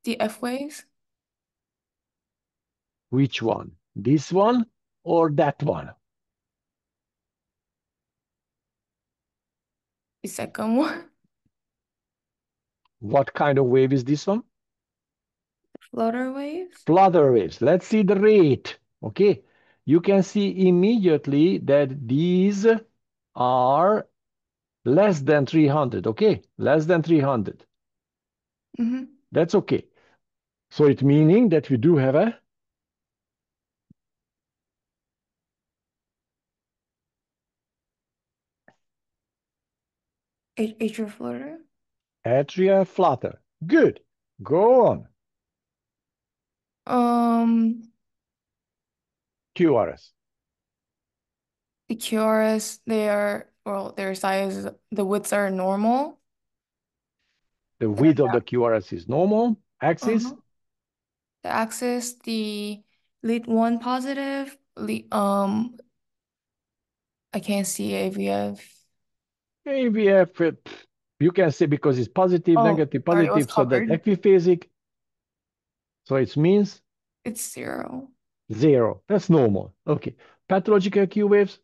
The F waves? Which one? This one or that one? The second one? What kind of wave is this one? Flutter waves? Flutter waves. Let's see the rate. Okay. You can see immediately that these are less than 300. Okay. Less than 300. Mm-hmm. That's okay. So it's meaning that we do have a Atrial flutter? atrial flutter. Good. Go on. QRS. The QRS, their size, the widths are normal. The width of the QRS is normal. Axis. Uh-huh. The axis, the lead 1 positive, I can't see AVF. AVF, you can say because it's positive, Oh, negative, sorry, it was positive, so that covered. equiphasic. So it means It's 0. 0. That's normal. Okay. Pathological Q waves.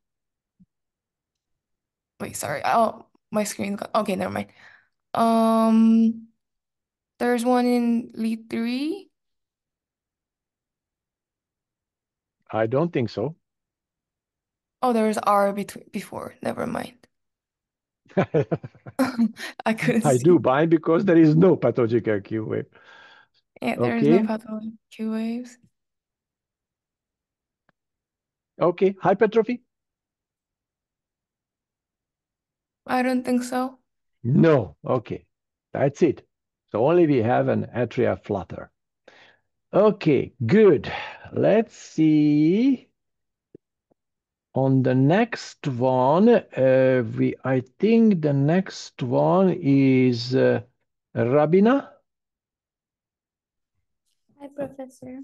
Wait, sorry. Oh, my screen got okay, never mind. There's one in lead 3. I don't think so. Oh, there was R before. Never mind. I couldn't I see. do bind because there is no pathological Q wave. Yeah, there's Okay. no pathological Q waves. Okay. Hypertrophy? I don't think so. No. Okay. That's it. So only we have an atrial flutter. Okay, good. Let's see. On the next one, I think the next one is Rabina. Hi, Professor.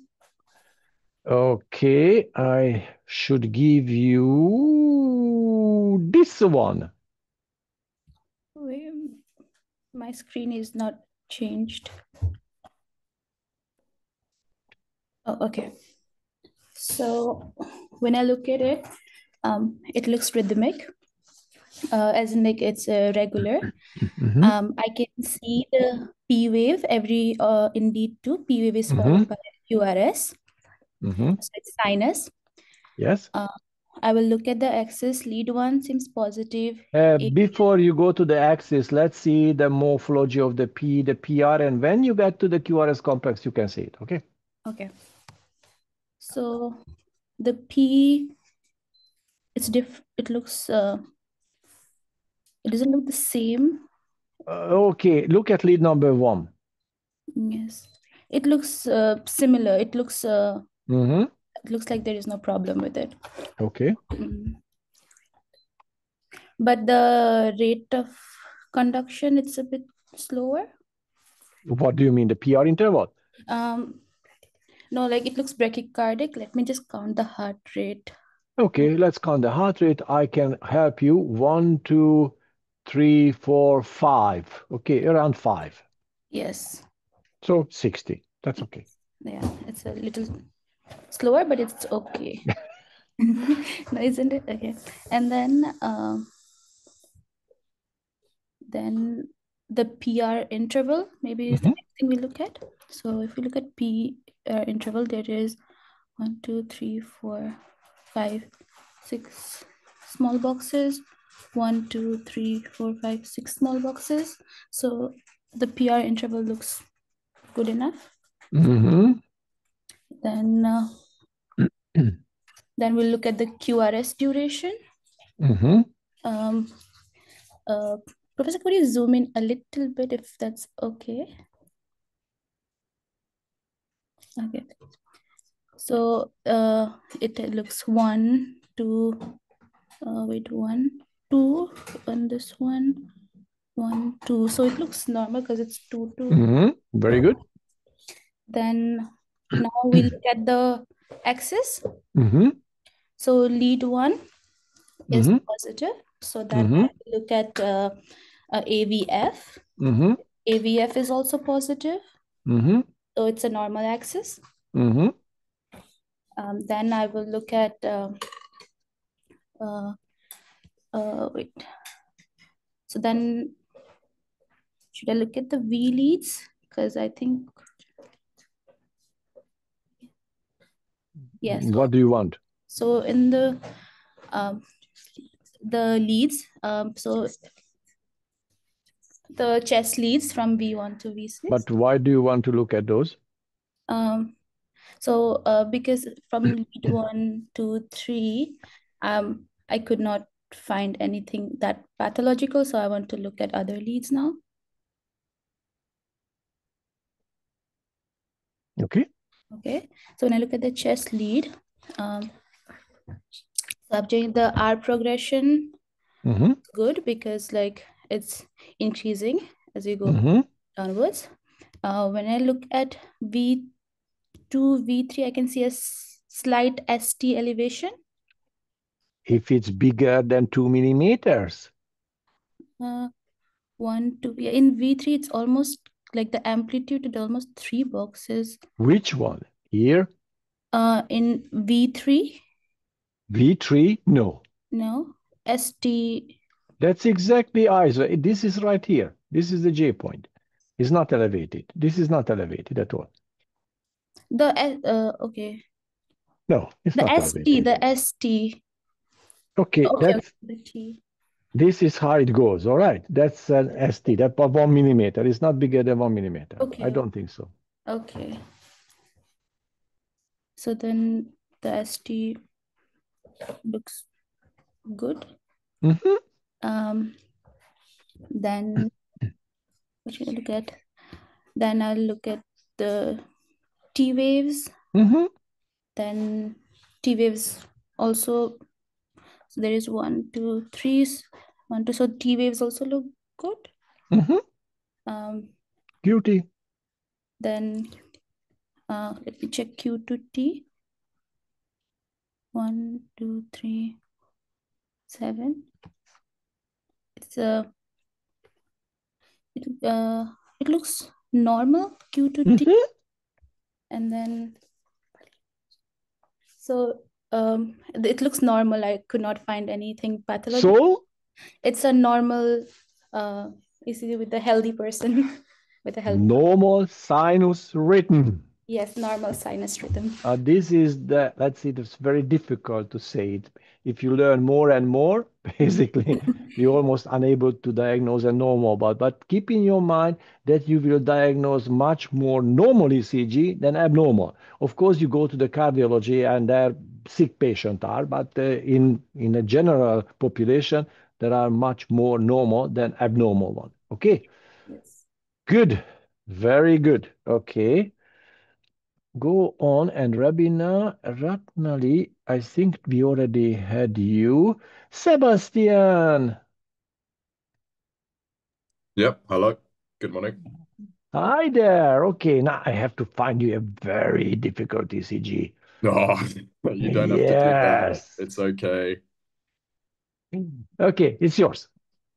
Okay, I should give you this one. Wait, my screen is not changed. Oh, okay. So when I look at it, it looks rhythmic, as in like it's regular. I can see the P wave every in lead 2. P wave is followed by QRS. So it's sinus. Yes. I will look at the axis. Lead 1 seems positive. Before you go to the axis, let's see the morphology of the P, the PR, and when you get to the QRS complex, you can see it, okay? Okay. So the P, it looks, it doesn't look the same. Okay, look at lead number 1. Yes. It looks similar. It looks like there is no problem with it. Okay. But the rate of conduction, it's a bit slower. What do you mean, the PR interval? No, like it looks bradycardic. Let me just count the heart rate. Okay, let's count the heart rate. I can help you. 1, 2, 3, 4, 5. Okay, around 5. Yes. So 60. That's okay. Yeah, it's a little slower, but it's okay. No, isn't it? Okay. And then the PR interval maybe is the next thing we look at. So if we look at PR interval, there is 1, 2, 3, 4, 5, 6 small boxes. 1, 2, 3, 4, 5, 6 small boxes. So the PR interval looks good enough. Then we'll look at the QRS duration. Professor, could you zoom in a little bit if that's okay? Okay. So it looks 1, 2, wait, 1, 2 on this one, 1, 2. So it looks normal because it's 2, 2. Very good. Then now we look at the axis. So lead 1 is positive. So then I look at AVF. AVF is also positive. Mm-hmm. So it's a normal axis. Mm-hmm. Then I will look at wait. So then should I look at the V leads? Because I think yes. What do you want? So in the leads, so the chess leads from V1 to V6. But why do you want to look at those? So because from lead 1, 2, 3, I could not find anything that pathological, so I want to look at other leads now. Okay. Okay, so when I look at the chess lead, so I've changed the R progression. Good, because like it's increasing as you go downwards. When I look at V2, V3, I can see a slight ST elevation. If it's bigger than 2 millimeters. 1, 2, yeah, in V3, it's almost like the amplitude is almost 3 boxes. Which one? Here? In V3? V3? No. No. ST. That's exactly ISO. This is right here. This is the J point. It's not elevated. This is not elevated at all. Okay. No, it's The not ST, elevated. the ST. Okay, that's the T. This is how it goes. All right. That's an ST. That 1 millimeter. It's not bigger than 1 millimeter. Okay. I don't think so. Okay. So then the ST looks good. Then what should I look at? Then I'll look at the T waves. Then T waves also. So there is 1, 2, 3, 1, 2. So T waves also look good. Cutie. Then let me check Q to T. 1, 2, 3, 7. It's it looks normal, Q to T. And then so it looks normal. I could not find anything pathological. So it's a normal ECG with a healthy person with a healthy normal sinus rhythm. Yes, normal sinus rhythm. This is the, let's see, it's very difficult to say it. If you learn more and more, basically, you're almost unable to diagnose a normal, but keep in your mind that you will diagnose much more normal ECG than abnormal. Of course, you go to the cardiology and there sick patients are, but in a general population, there are much more normal than abnormal one. Okay? Yes. Good. Very good. Okay. Go on, and Rabina Ratnali, I think we already had you. Sebastian! Yep, hello. Good morning. Hi there. Okay, now I have to find you a very difficult ECG. Oh, you don't have to do that. It's okay. Okay, it's yours.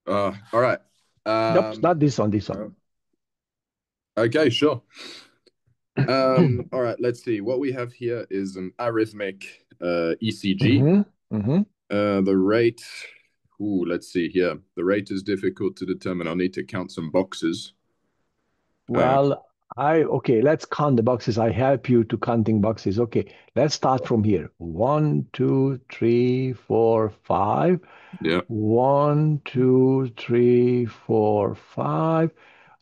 All right. Nope, not this one, this one. Okay, sure. All right, let's see. What we have here is an arrhythmic ECG. The rate, let's see here. The rate is difficult to determine. I'll need to count some boxes. Well, okay, let's count the boxes. I help you to counting boxes. Okay, let's start from here. 1, 2, 3, 4, 5. Yeah. 1, 2, 3, 4, 5.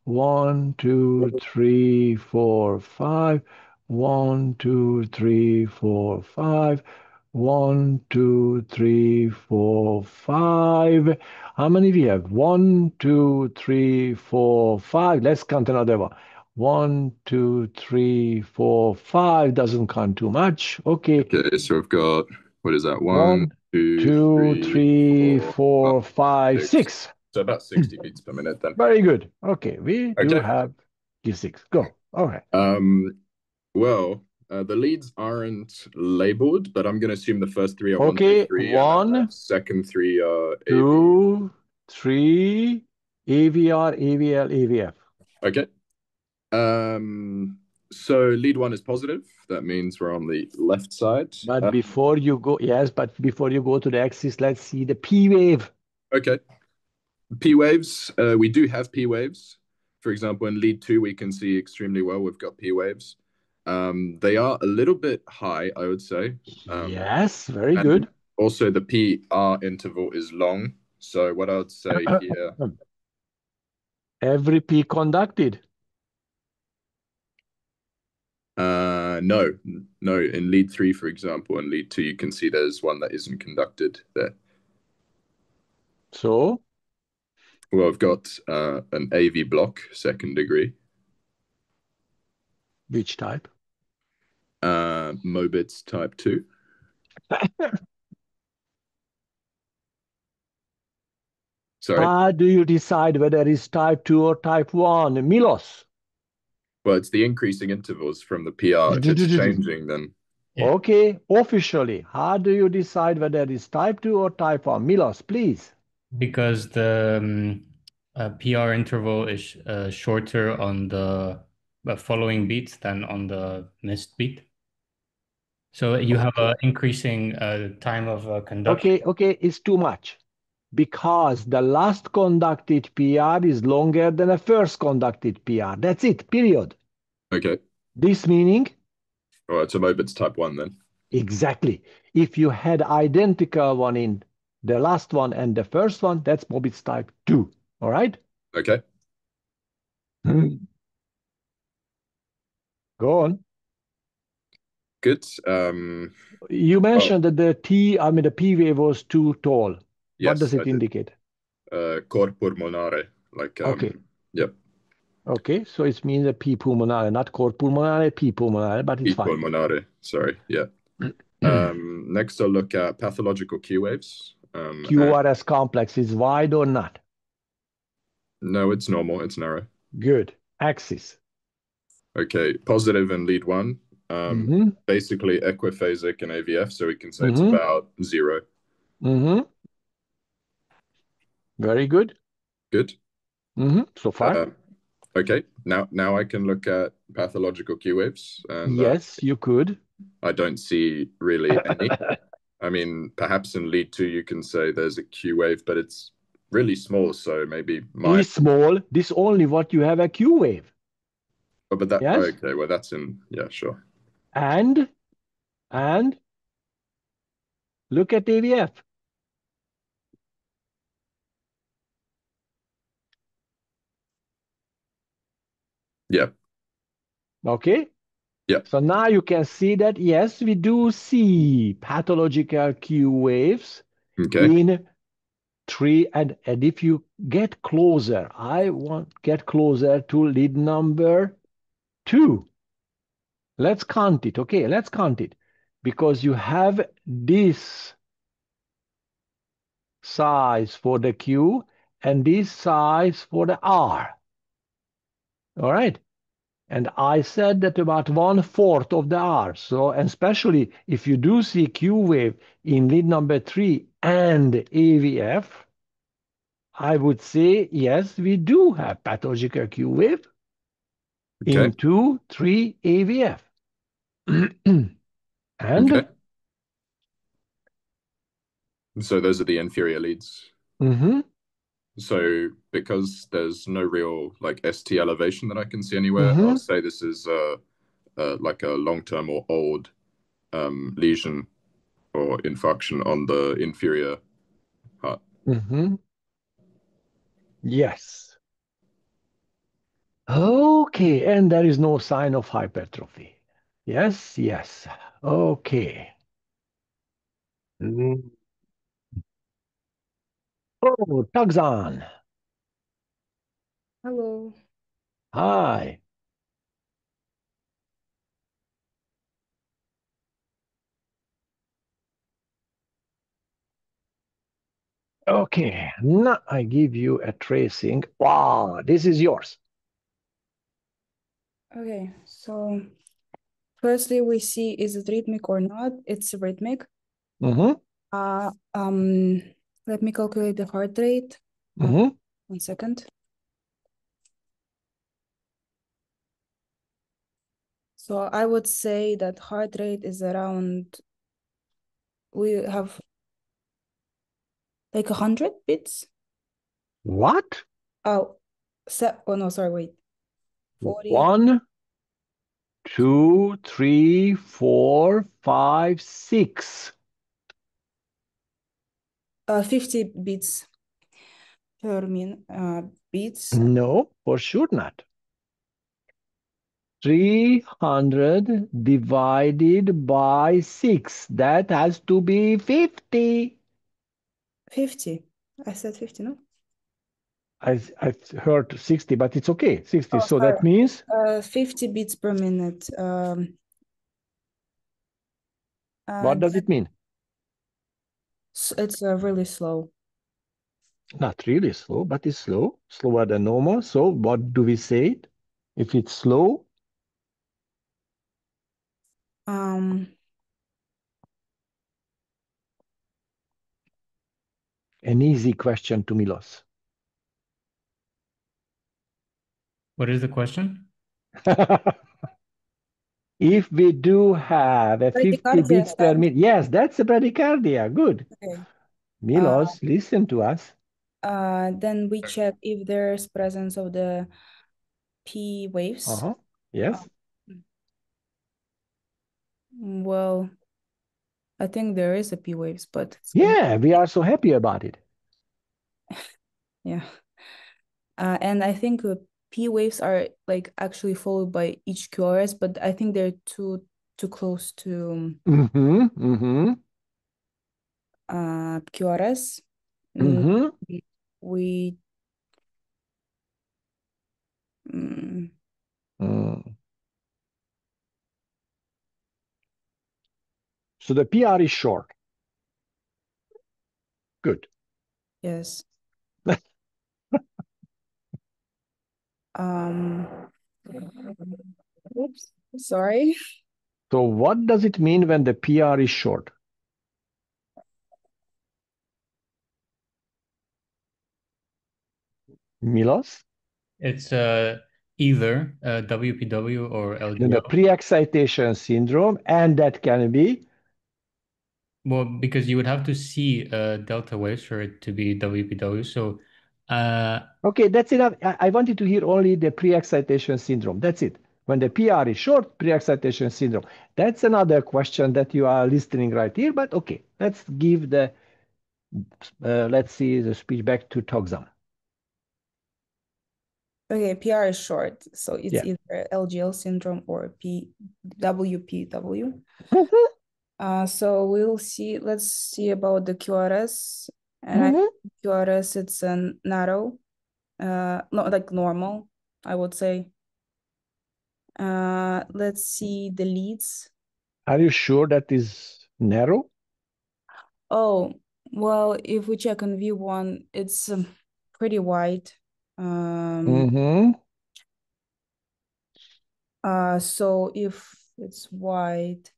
1, 2, 3, 4, 5. 1, 2, 3, 4, 5. 1, 2, 3, 4, 5. How many we have? 1, 2, 3, 4, 5. Let's count another one. 1, 2, 3, 4, 5. Doesn't count too much. Okay. Okay, so we've got, what is that? 1, 2, 3, 4, 5, 6. So about 60 beats per minute then. Very good. Okay, we do have G6. Go. All right. Well, the leads aren't labeled, but I'm going to assume the first 3 are 1, 2, 3, 1, and the second 3 are 2, 3, AVR, AVL, AVF. Okay. So lead one is positive. That means we're on the left side. But before you go, yes, but before you go to the axis, let's see the P wave. Okay. P waves. We do have P waves. For example, in lead two, we can see extremely well. We've got P waves. They are a little bit high, I would say. Yes, very and good. Also, the PR interval is long. So what I would say here. Every P conducted. No. In lead three, for example, and lead two, you can see there's one that isn't conducted there. So? Well, I've got an AV block, second degree. Which type? Mobitz type 2. Sorry? How do you decide whether it's type 2 or type 1? Milos. Well, it's the increasing intervals from the PR. If it's changing, then... Yeah. Okay, officially, how do you decide whether it's type 2 or type 1? Milos, please. Because the PR interval is shorter on the following beat than on the missed beat. So you have an increasing time of conduction. Okay, it's too much. Because the last conducted PR is longer than the first conducted PR. That's it, period. Okay. This meaning? All right, so Mobitz type 1 then. Exactly. If you had identical one in the last one and the first one, that's Mobitz type 2. All right? Okay. Go on. Good. You mentioned that the P wave was too tall. Yes, What does it indicate? Cor pulmonare. Like, okay. Yep. Okay, so it means a P pulmonare, not cor pulmonare, P pulmonare, but it's P fine. pulmonare. Sorry. Yeah. Next, I'll look at pathological Q waves. QRS complex is wide or not? No, it's normal. It's narrow. Good. Axis. Okay. Positive in lead one. Basically equiphasic in AVF, so we can say it's about 0. Very good. Good. So far. Okay. Now I can look at pathological Q waves. And, yes, you could. I don't see really any. I mean, perhaps in lead two you can say there's a Q wave, but it's really small. So maybe Is small. This only what you have a Q wave. Oh, but that yes? Okay. Well, that's in sure. And look at AVF. Yeah. Okay. Yeah. So now you can see that, yes, we do see pathological Q waves in 3. And if you get closer, I want get closer to lead number 2. Let's count it. Okay, let's count it. Because you have this size for the Q and this size for the R. All right. And I said that about 1/4 of the R. So, and especially if you do see Q wave in lead number 3 and AVF, I would say, yes, we do have pathological Q wave in 2, 3 AVF. And so those are the inferior leads. So because there's no real like ST elevation that I can see anywhere, I'll say this is like a long-term or old lesion or infarction on the inferior heart. Yes. Okay, and there is no sign of hypertrophy. Yes. Okay. Oh, Tagzan. Hello. Hi. Okay, now I give you a tracing. Wow, this is yours. Okay, so firstly we see is it rhythmic or not? It's rhythmic. Let me calculate the heart rate. 1 second. So I would say that heart rate is around, we have like 100 beats. What? Oh, oh no, sorry, wait. 40, 1, 2, 3, 4, 5, 6. 50 beats per beats. No, for sure not. 300 divided by 6. That has to be 50. 50. I said 50, no? I heard 60, but it's okay. 60. Oh, So sorry. that means 50 beats per minute. what does it mean? It's really slow. Not really slow, but it's slow, slower than normal. So what do we say? If it's slow, Um, an easy question to Milos. What is the question? If we do have a 50 bradycardia beats per stand. minute, yes, that's a bradycardia. Good. Okay. Milos, listen to us. Then we check if there's presence of the P waves. Yes. Well, I think there is a P waves, but Yeah, we are so happy about it. yeah. And I think P waves are like actually followed by each QRS, but I think they're too close to QRS. We mm, So the PR is short. Good. yes. Oops, sorry. So what does it mean when the PR is short? Milos? It's either WPW or Then the LGL. pre-excitation syndrome, and that can be. Well, because you would have to see delta waves for it to be WPW. So, Okay, that's enough. I wanted to hear only the pre-excitation syndrome. That's it. When the PR is short, pre-excitation syndrome. That's another question that you are listening right here. But okay, let's give the let's see the speech back to Toxam. Okay, PR is short, so it's Yeah. either LGL syndrome or WPW. So we'll see. Let's see about the QRS. And I think QRS, it's a narrow, not like normal, I would say. Let's see the leads. Are you sure that is narrow? Oh, well, if we check on V1, it's pretty wide. So if it's wide,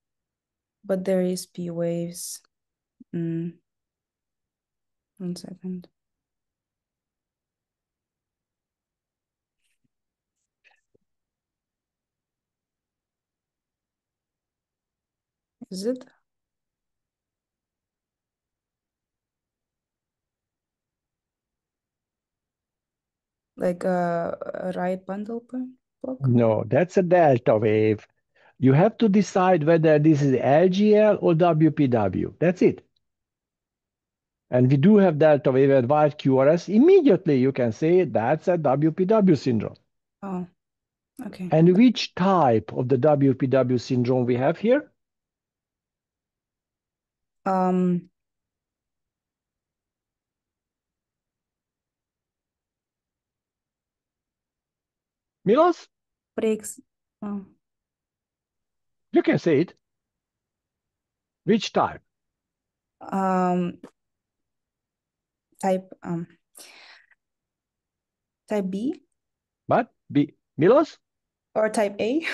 but there is P waves. 1 second. Is it? Like a right bundle block? No, that's a delta wave. You have to decide whether this is LGL or WPW. That's it. And we do have delta wave at wide QRS. Immediately you can say that's a WPW syndrome. Oh, okay. And which type of the WPW syndrome we have here? Milos? Breaks. Oh. You can say it. Which type? Type B? What? B. Milos? Or type A?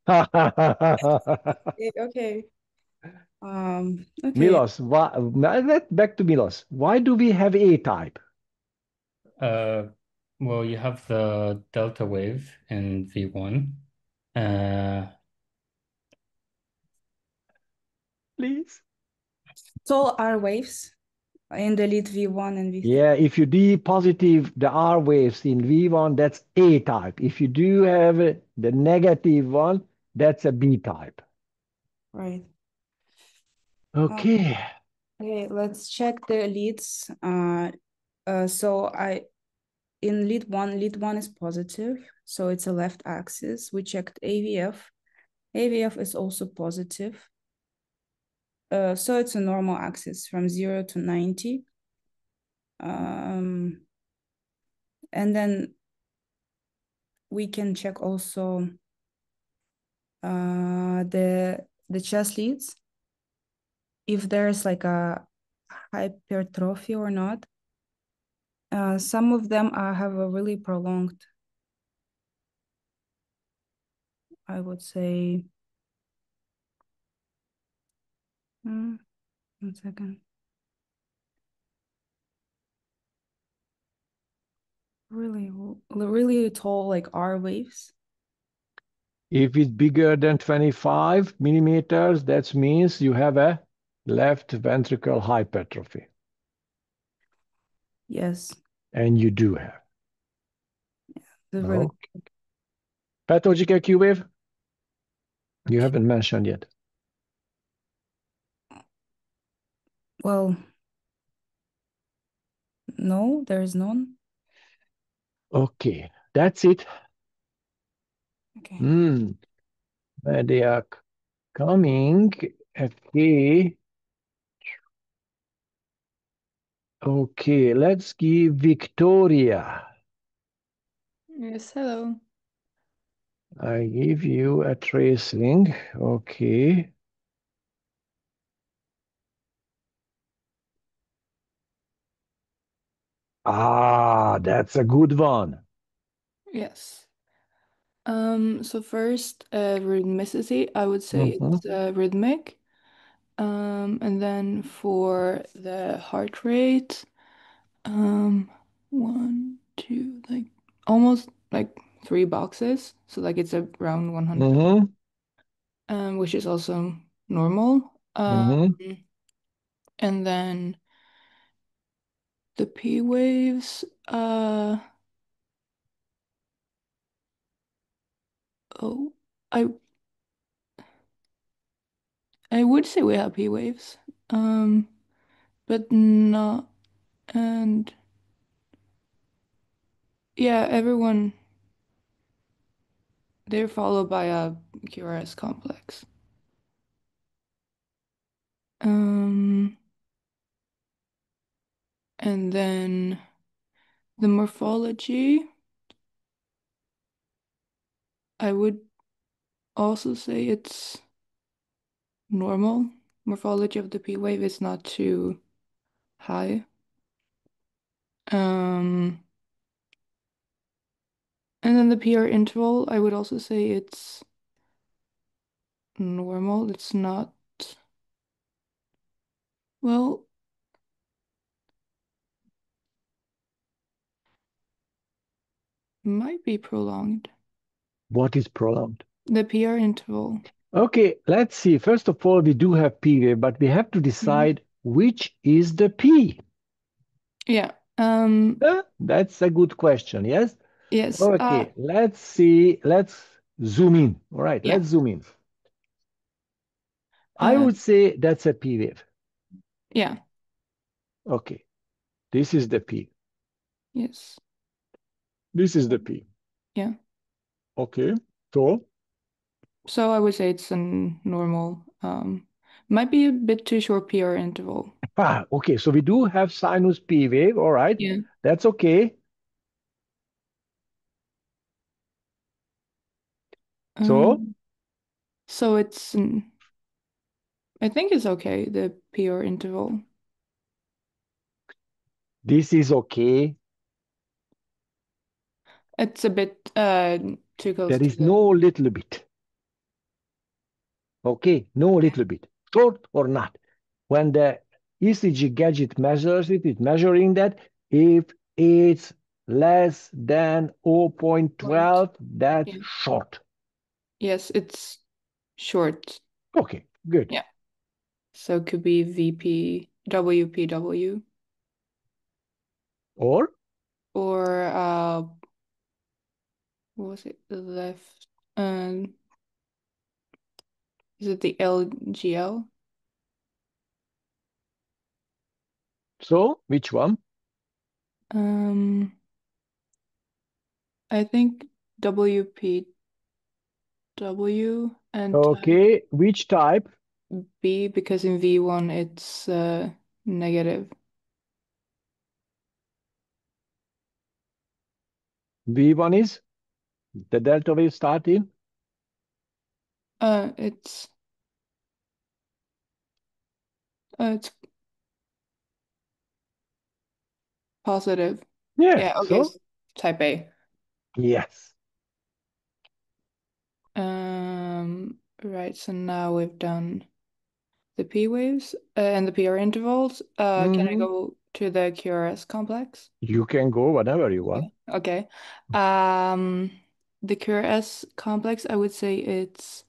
Okay. Okay. Okay. Milos, back to Milos. Why do we have A type? well, you have the delta wave in V1. please? It's all R waves in the lead V1 and V3. Yeah, if you D positive the R waves in V1, that's A type. If you do have the negative one, that's a B type. Right. Okay. Okay, let's check the leads. So in lead one is positive, so it's a left axis. We checked AVF. AVF is also positive. So it's a normal axis from 0 to 90. And then we can check also the chest leads, if there's like a hypertrophy or not. Some of them have a really prolonged, I would say, 1 second. Really tall, like R waves. If it's bigger than 25 millimeters, that means you have a left ventricle hypertrophy. Yes. And you do have. Really. Okay. Pathological Q wave? You haven't mentioned yet. Well, no, there is none. Okay, that's it. Okay. They are coming. Okay. Okay, let's give Victoria. Yes, hello. I give you a tracing. Okay. Ah, that's a good one. Yes. So first, rhythmicity, I would say it's rhythmic. And then for the heart rate, 1, 2, like almost like 3 boxes. So like it's around 100, which is also normal. And then the P waves, oh, I I would say we have P waves, but not, and yeah, everyone, they're followed by a QRS complex. And then the morphology, I would also say it's normal. Morphology of the P wave is not too high. And then the PR interval, I would also say it's normal. It's not, well, might be prolonged. What is prolonged? The PR interval. Okay, let's see. First of all, we do have P wave, but we have to decide which is the P. Yeah. That's a good question, yes? Yes. Okay, let's see. Let's zoom in. All right, Yeah. let's zoom in. I would say that's a P wave. Yeah. Okay, this is the P. Yes. This is the P. Yeah. Okay, so So I would say it's a normal, might be a bit too short PR interval. Okay, so we do have sinus P wave. All right, Yeah. that's okay. So So it's, I think it's okay, the PR interval. this is okay. It's a bit too close There to is no little bit. Okay, no little bit. Short or not. When the ECG gadget measures it, it's measuring that. If it's less than 0.12, that's Yeah. short. Yes, it's short. Okay, good. Yeah. So it could be VP, WPW, Or or what was it? The left, is it the LGL? so which one? I think WPW and Okay, which type? B, because in V1 it's negative. V1 is the delta wave starting? It's it's positive. Yeah, Yeah, okay, so it's type A. yes. Right, so now we've done the P waves and the PR intervals. Can I go to the QRS complex? You can go whenever you want. Okay. The QRS complex, I would say it's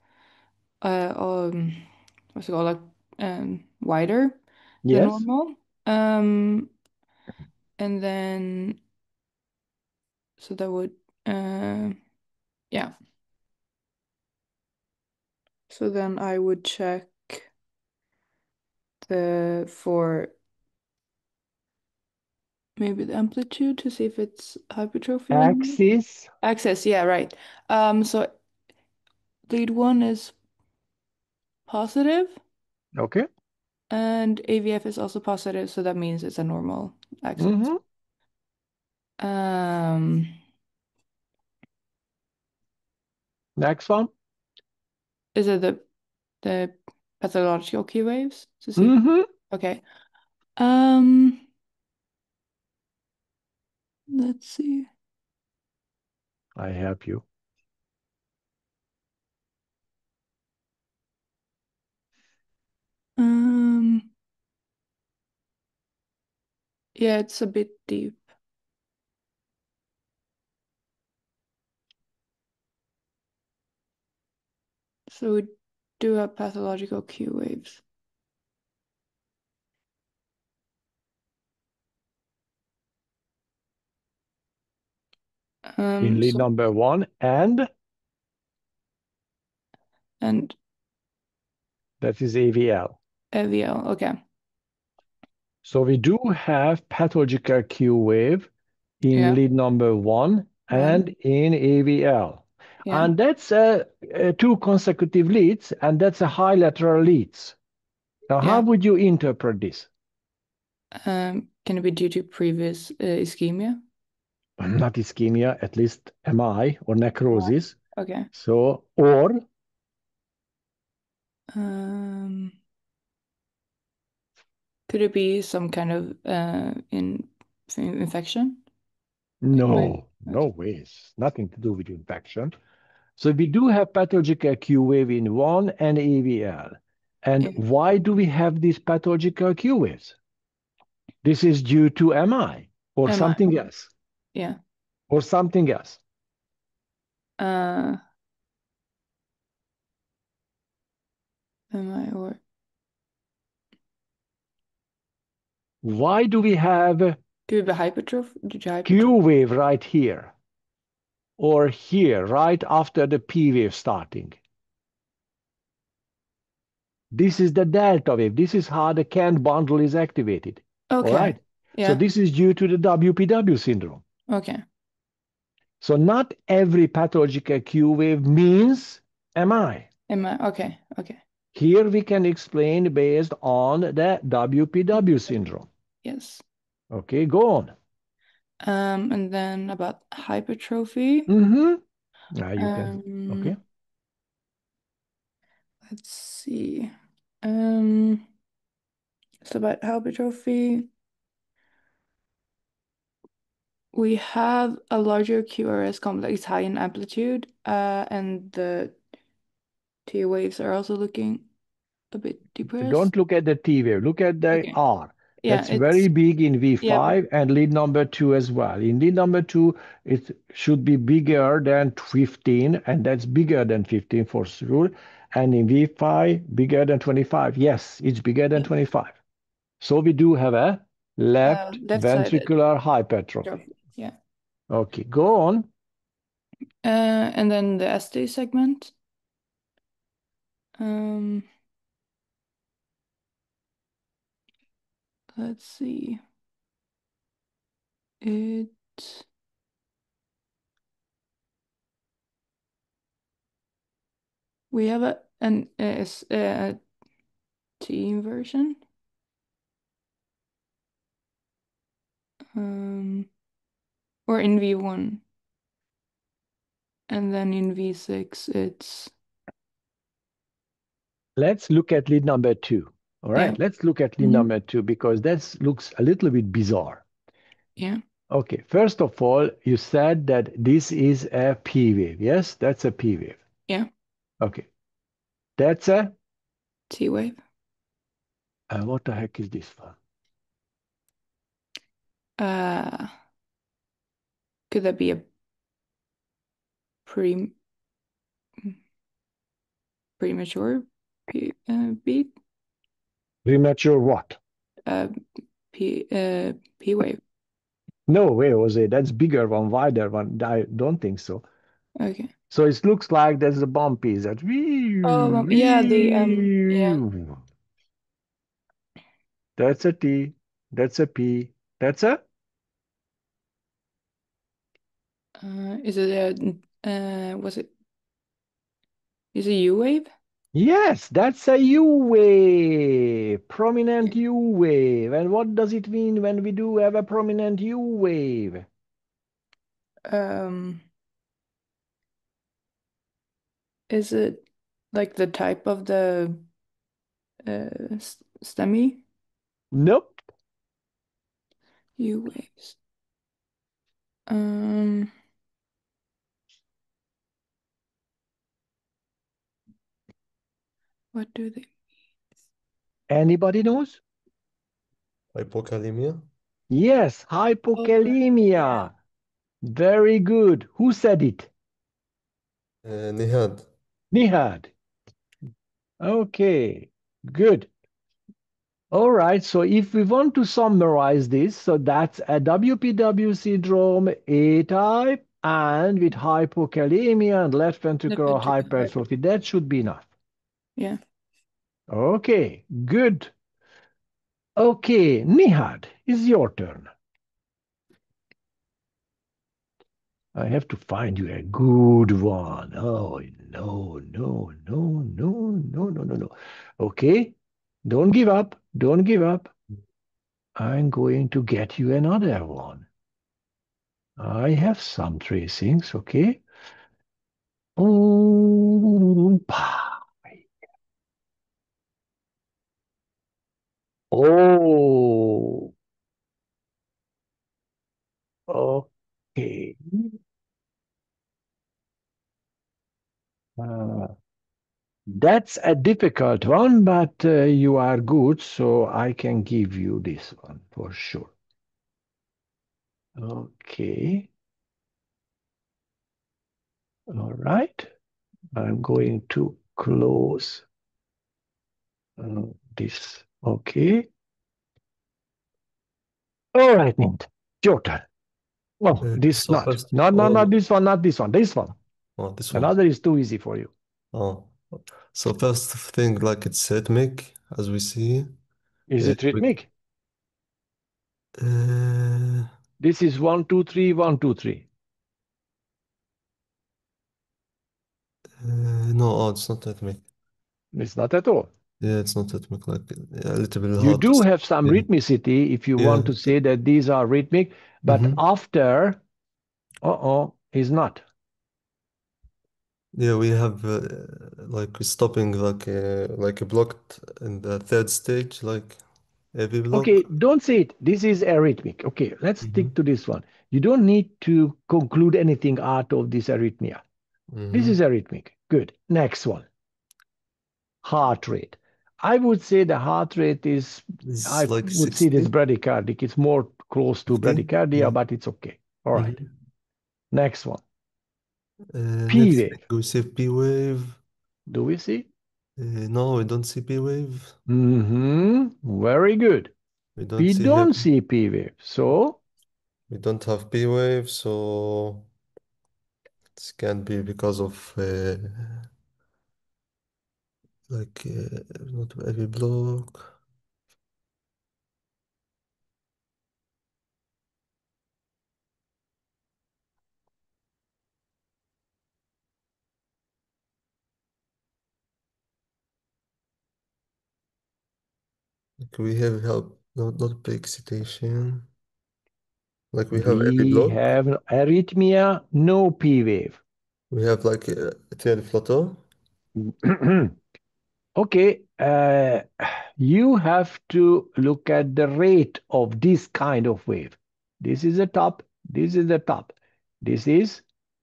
what's it called, like wider than Yes. normal. And then so that would yeah. So then I would check for maybe the amplitude to see if it's hypertrophy or not. Axis. Axis, yeah, right. So lead one is positive Okay. and AVF is also positive, so that means it's a normal axis. Next one. Is it the pathological Q waves to see? Okay. Let's see. I help you. Yeah, it's a bit deep. So we do have pathological Q waves. In lead number 1 and that is AVL. AVL, okay. So we do have pathological Q wave in lead number 1 and in AVL. Yeah. And that's 2 consecutive leads, and that's a high lateral leads. Now, how would you interpret this? Can it be due to previous ischemia? Not ischemia, at least MI or necrosis. Okay. So, or could it be some kind of infection? no, no ways. Nothing to do with infection. So we do have pathological Q wave in 1 and AVL. And why do we have these pathological Q waves? This is due to MI or something else. Yeah. Or something else. MI or why do we have Q wave right here? Or here, right after the P wave starting? This is the delta wave. This is how the Kent bundle is activated. Okay. All right. Yeah. So this is due to the WPW syndrome. Okay. So not every pathological Q wave means MI. Okay. Okay. Here we can explain based on the WPW syndrome. Yes. Okay, go on. And then about hypertrophy. Now you can. Okay. Let's see. So about hypertrophy, we have a larger QRS complex high in amplitude, and the T waves are also looking a bit depressed. Don't look at the T wave, look at the R. Yeah, That's very big in V5 and lead number 2 as well. In lead number 2, it should be bigger than 15, and that's bigger than 15 for sure. And in V5, bigger than 25. Yes, it's bigger than 25. So we do have a left left-sided ventricular hypertrophy. Yeah. Okay, go on. And then the ST segment. Let's see. We have a T inversion. Or in V1. And then in V6 it's Let's look at lead number 2. All right, let's look at lead number 2 because that looks a little bit bizarre. Yeah. Okay, first of all, you said that this is a P wave. Yes, that's a P wave. Yeah. Okay. That's a T wave. What the heck is this one? Could that be a premature beat? Premature what? P wave. No way, Jose. That's bigger one, wider one. I don't think so. Okay. So it looks like there's a bumpy. Is that? Yeah, That's a T. That's a P. That's a. Is it was it? Is it U wave? Yes, that's a U wave. Prominent U wave. And what does it mean when we do have a prominent U wave? Is it like the type of the STEMI? Nope. U waves. What do they? Anybody knows? Hypokalemia? Yes, hypokalemia. Very good. Who said it? Nihad. Nihad. Okay, good. All right, so if we want to summarize this, so that's a WPW syndrome A-type and with hypokalemia and left ventricular hypertrophy. That should be enough. Yeah. Okay, good. Okay, Nihad, it's your turn. I have to find you a good one. Oh, no, no, no, no, no, no, no, no. Okay, don't give up. Don't give up. I'm going to get you another one. I have some tracings, okay? Oh, oh, okay. That's a difficult one, but you are good, so I can give you this one for sure. Okay. All right. I'm going to close this. Okay. All right, Nint. Your turn. Well, this So not. first No, of no, all, not this one, not this one. This one. oh, this one. Another is too easy for you. Oh, so first thing, like it's rhythmic, as we see. Is it rhythmic? This is 1, 2, 3, 1, 2, 3. No, it's not rhythmic. It's not at all. Yeah, it's not rhythmic, like a little bit You hard to do see. have some rhythmicity if you want to say that these are rhythmic, but after, is not. Yeah, we have like stopping like a blocked in the third stage, like heavy block. Okay, don't say it. This is arrhythmic. Okay, let's stick to this one. You don't need to conclude anything out of this arrhythmia. This is arrhythmic. Good. Next one. Heart rate. I would say the heart rate is, I It's like would see this 60. bradycardic. It's more close to 50? bradycardia, Yeah. but it's okay. All right. Next one. P Next wave. thing we see P wave. Do we see? No, we don't see P wave. Very good. We don't We see don't heavy. see P wave. So We don't have P wave, so this can be because of not heavy block. Like we have help, not big excitation. Like we have heavy we block. have arrhythmia, no P wave. We have like a tail flutter. Okay, you have to look at the rate of this kind of wave. This is the top, this is the top. This is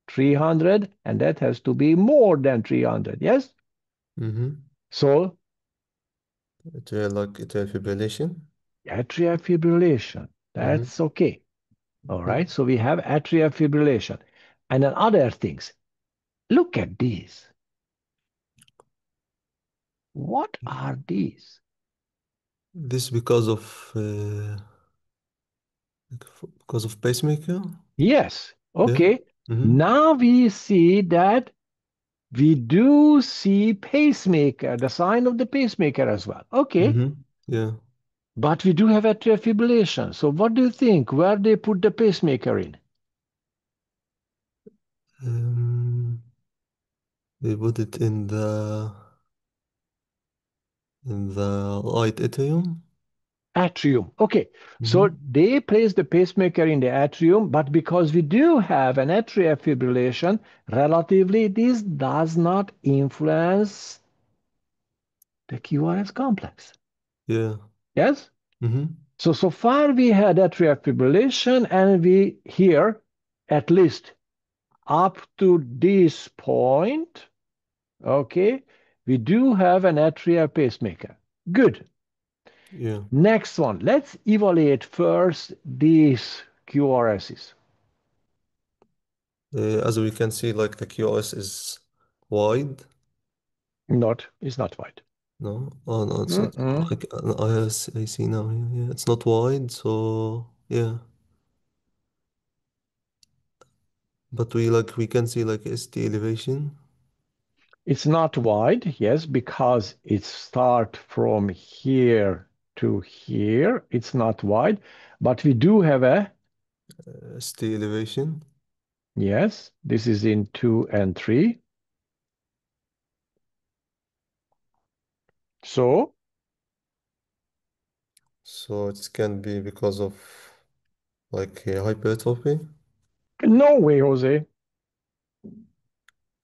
300, and that has to be more than 300, yes? Mm-hmm. So, Atrial fibrillation. atrial fibrillation, Mm-hmm. that's okay. All Mm-hmm. right, so we have atrial fibrillation. And then other things. Look at these. What are these? This because of pacemaker. Yes, Yeah. okay. Mm-hmm. Now we see that we do see pacemaker, the sign of the pacemaker as well. Okay, Mm-hmm. Yeah. but we do have atrial fibrillation. So what do you think? Where they put the pacemaker in? Um, they put it in the right atrium. Atrium. Okay, so Mm-hmm. they place the pacemaker in the atrium, but because we do have an atrial fibrillation, relatively, this does not influence the QRS complex. Yeah. Yes? Mm-hmm. So far we had atrial fibrillation, and we here, at least up to this point, okay, we do have an atrial pacemaker. Good. Yeah. Next one, let's evaluate first these QRSs. As we can see, like the QoS is wide. It's not wide. No, oh no, it's not. Mm-mm. Like I see now. Yeah, it's not wide. So yeah, but we can see like ST elevation. It's not wide, yes, because it start from here to here. It's not wide, but we do have a, ST elevation. yes, this is in 2 and 3. So, So it can be because of like hypertrophy. no way, Jose.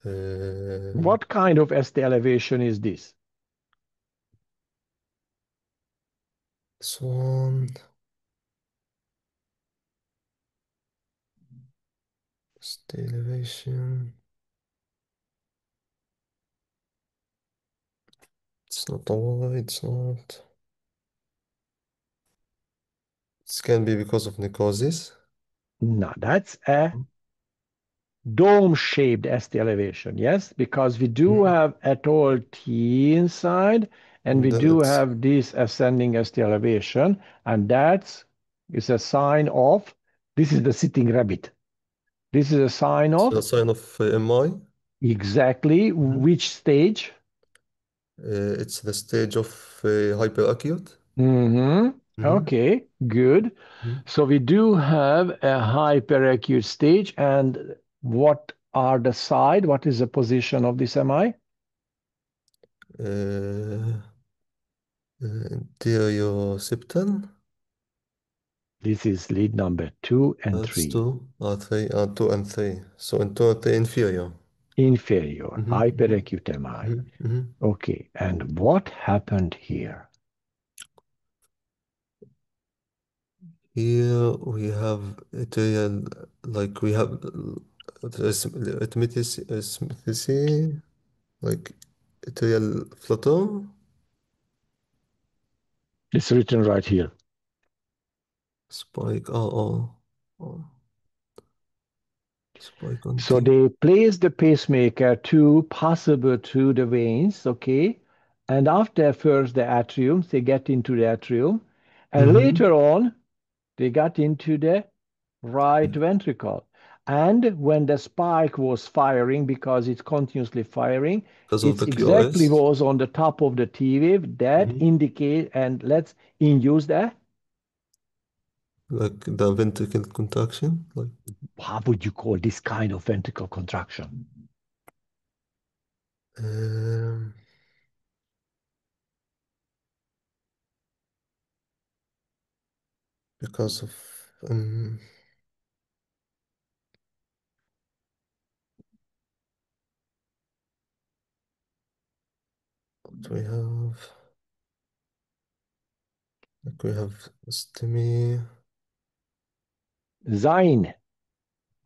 Uh, What kind of ST elevation is this? this one, ST elevation. It's not a wide. It's not. This can be because of necrosis. No, that's a dome-shaped ST elevation, yes, because we do Mhm. have atoll T inside, and we And then do have this ascending ST elevation, and that is a sign of, this is the sitting rabbit. This is a sign it's a of sign of MI. exactly Mhm. which stage? It's the stage of hyperacute. Mm-hmm. Mhm. Okay, good. Mhm. So we do have a hyperacute stage, and what are the side? What is the position of this MI? Uh, Anterior septal. This is lead number 2 and That's 3. two, three, two and three. So in two and three inferior. Inferior, Mhm, mhm, hyperacute MI. mhm, mhm. Okay, and what happened here? Here we have atrial, like we have arithmeticity, like atrial flutter, It's written right here. spike, oh, spike on So T. they place the pacemaker to possible to the veins, okay? and after first the atrium, they get into the atrium, and Mhm. later on, they got into the right ventricle. And when the spike was firing, because it's continuously firing, Because of it's the exactly QRS. was on the top of the T wave that Mhm. indicate, and let's induce that. Like the ventricle contraction. Like How would you call this kind of ventricle contraction? um, because of what we have. Like we have STEMI. Zine,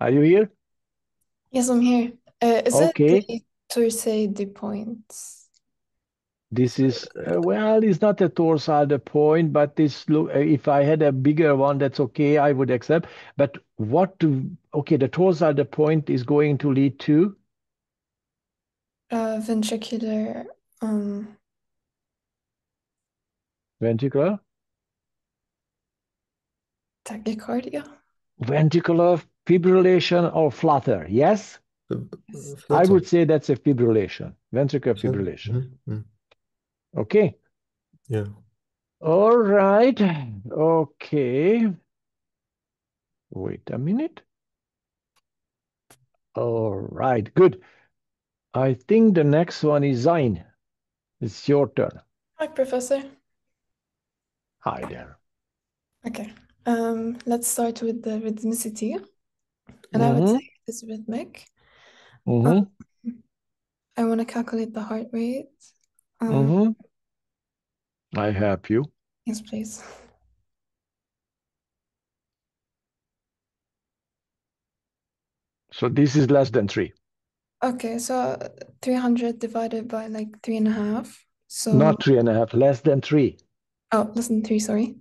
are you here? Yes, I'm here. Is it Okay. the Torsay de points? This is, well, it's not a torsade point, but this look, if I had a bigger one, that's okay, I would accept. But okay, the torsade point is going to lead to Ventricular ventricular, tachycardia. ventricular fibrillation or flutter. Yes, I Flutter. would say that's a fibrillation, ventricular Flutter. fibrillation. Mhm. Okay. Yeah. All right. Okay. Wait a minute. All right. Good. I think the next one is Zine. It's your turn. Hi, Professor. Hi there. Okay. Let's start with the rhythmicity. And I would Mm-hmm. say it is rhythmic. Mm-hmm. I want to calculate the heart rate. Mm-hmm. I help you. Yes, please. So this is less than 3. Okay, so 300 divided by like 3.5. So Not 3.5, less than 3. oh, less than 3, sorry.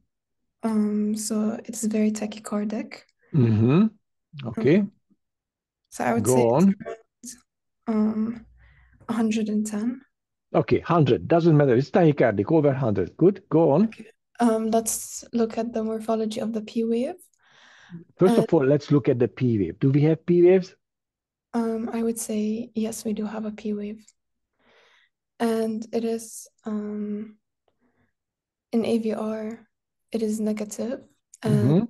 So it's very tachycardic. Mm-hmm. Okay. So I would say Go it's on. 110. Okay, 100. Doesn't matter. It's tachycardic, over 100. Good. Go on. Okay. Let's look at the morphology of the P wave. First of all, let's look at the P wave. Do we have P waves? I would say yes, we do have a P wave. And it is in AVR, it is negative, and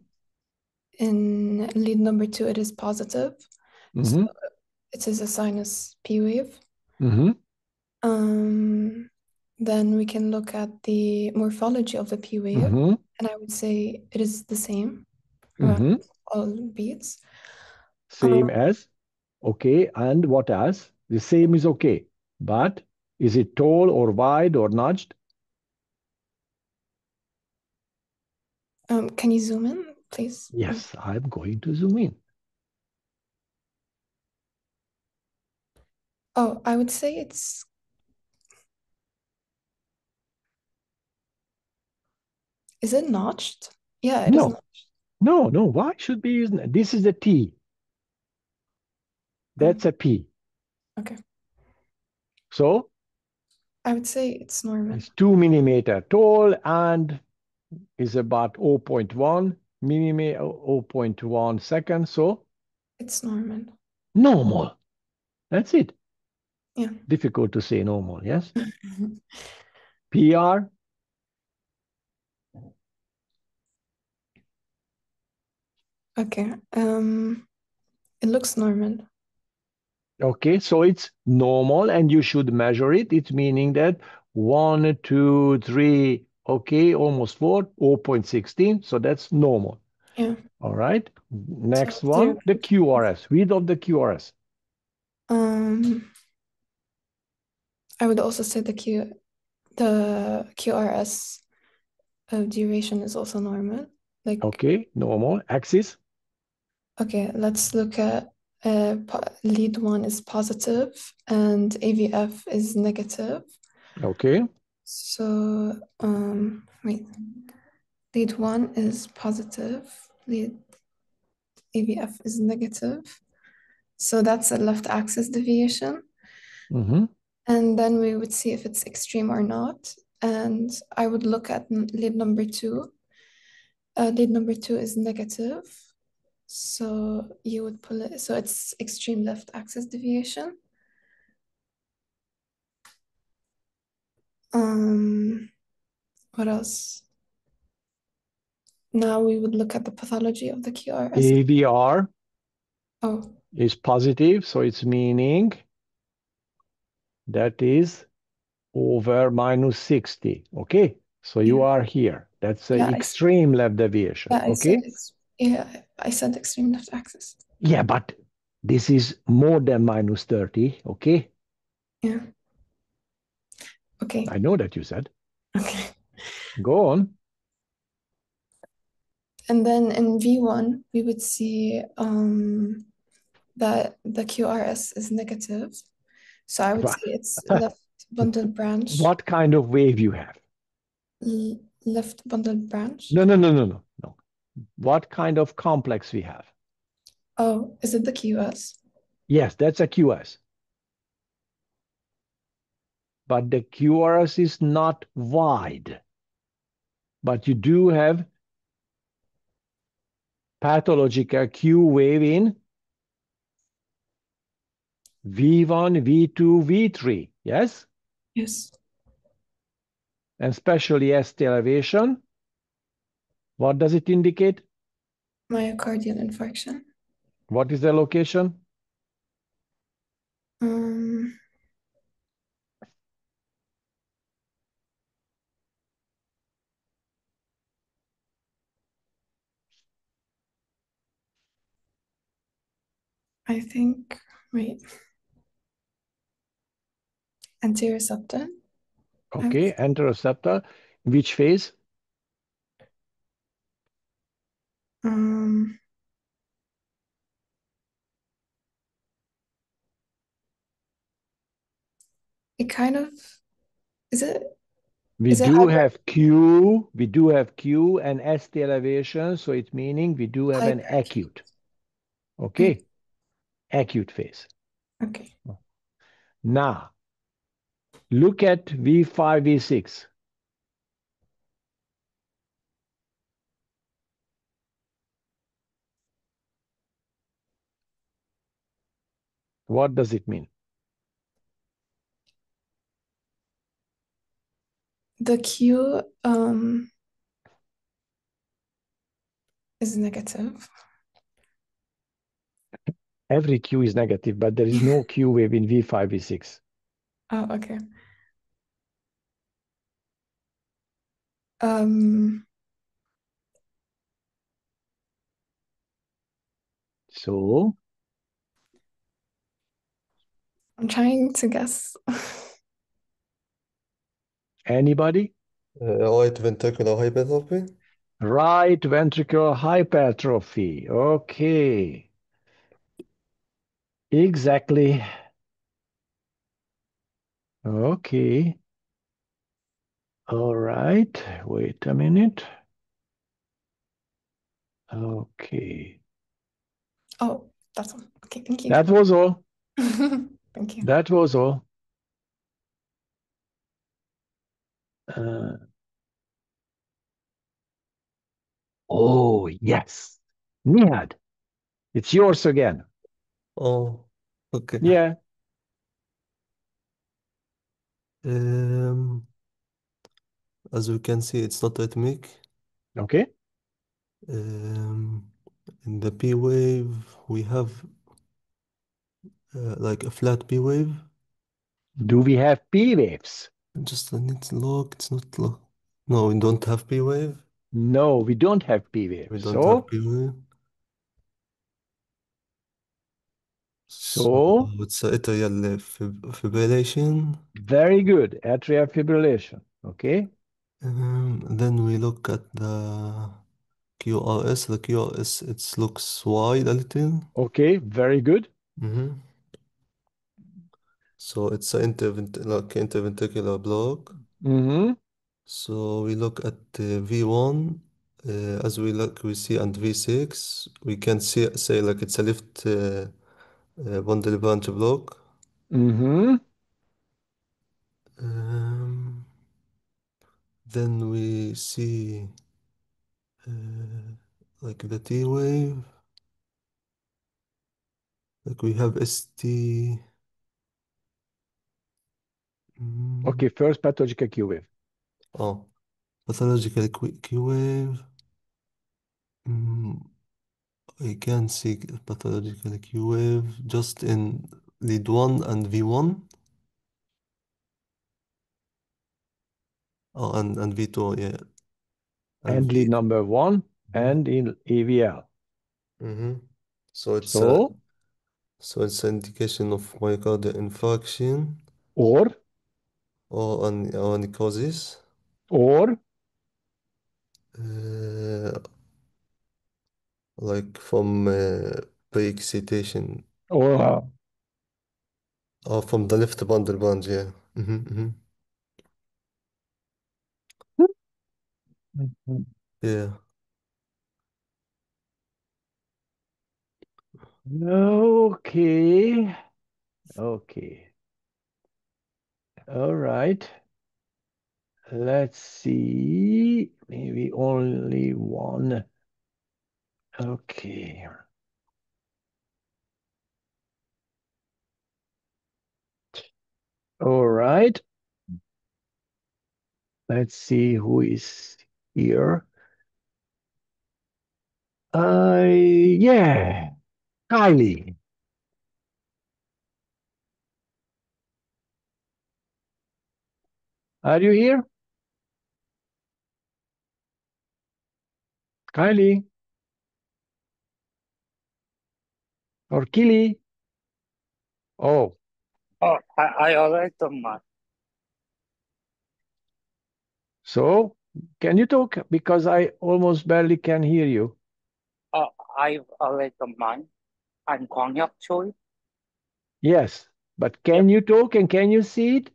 in lead number 2, it is positive. So Mm-hmm. it is a sinus P wave. Mm-hmm. Then we can look at the morphology of the P wave, Mm-hmm. and I would say it is the same around Mm-hmm. all beats. Same as. Okay. And what else? The same is okay. But is it tall or wide or nudged? Can you zoom in, please? Yes, I'm going to zoom in. Oh, I would say it's. Is it notched? Yeah, it is No, notched. no. Why should be using this is a T. That's a P. Okay. So I would say it's normal. it's 2 millimeter tall and is about 0.1 millimeter, 0.1 second. So It's normal. normal. That's it. Yeah. Difficult to say normal, yes? PR. Okay. It looks normal. Okay, so it's normal and you should measure it. It's meaning that 1, 2, 3, okay, almost 4, 0.16. So that's normal. Yeah. All right. So Next one, the QRS. Read of the QRS. I would also say the QRS duration is also normal. Like Okay, normal. Axis. okay, let's look at lead 1 is positive and AVF is negative. Okay. So wait. Lead 1 is positive. Lead AVF is negative. So that's a left axis deviation. Mm-hmm. And then we would see if it's extreme or not. And I would look at lead number two. Lead number two is negative. So you would pull it, so it's extreme left axis deviation. What else? Now we would look at the pathology of the QRS. AVR Oh, is positive, so it's meaning that is over minus 60. Okay, so you yeah. are here. That's an Yeah, extreme left deviation. Yeah, I Okay, I said extreme left axis. yeah, but this is more than minus 30. Okay, Yeah. Okay. I know that you said. Okay. Go on. And then in V1, we would see that the QRS is negative. So I would Wha- say it's left bundle branch. What kind of wave you have? Left bundle branch. No. What kind of complex we have? Oh, is it the QS? Yes, that's a QS. But the QRS is not wide. But you do have pathological Q wave in V1, V2, V3. Yes? Yes. And especially ST elevation. What does it indicate? Myocardial infarction. What is the location? Um, I think, wait, anterior septum. Okay, anteroceptor. Which phase? Um, it kind of, is it We Is it do have Q, and ST elevation, so it's meaning we do have an acute. Okay, acute phase. Okay. Now, look at V5, V6. What does it mean? The Q is negative. Every Q is negative, but there is no Q wave in V5, V6. Oh, okay. Um, So, I'm trying to guess. anybody? Right ventricular hypertrophy. Right ventricular hypertrophy. Okay. Exactly. Okay. All right. Wait a minute. Okay. Oh, that's all. Okay, thank you. That was all. Thank you. That was all. Uh, oh, yes. Nihad, it's yours again. Oh, okay. Yeah. Um, as we can see, it's not rhythmic. Okay. Um, in the P wave, we have like a flat P wave. Do we have P waves? Just I need to look. It's not look. No, we don't have P wave. No, we don't have P We waves. don't have So, P wave. So so it's atrial fibrillation. very good. Atrial fibrillation. Okay. Then we look at the QRS. The QRS, it looks wide a little. Okay. Very good. Mm-hmm. So it's an like interventricular block. Mm-hmm. So we look at the V1. As we look, we see and V6. We can see say like it's a left bundle branch block. Mm-hmm. Then we see like the T wave, like we have ST. Okay, first pathological Q wave. Oh, pathological Q wave. I can see pathological Q wave just in lead 1 and V1. Oh, and V2, yeah. And lead number 1 and in AVL. So it's So it's an indication of myocardial infarction or or necrosis. Or like from pre-excitation or or from the left bundle branch, yeah. Yeah. okay. Okay. All right. Let's see. Maybe only one. Okay. All right. Let's see who is here. Yeah. Kylie. Are you here? Kylie? Or Kili? Oh. Oh, I already done mine. So, can you talk? Because I almost barely can hear you. I've already done mine. I'm Quang Hyuk Choi. Yes, but can you talk and can you see it?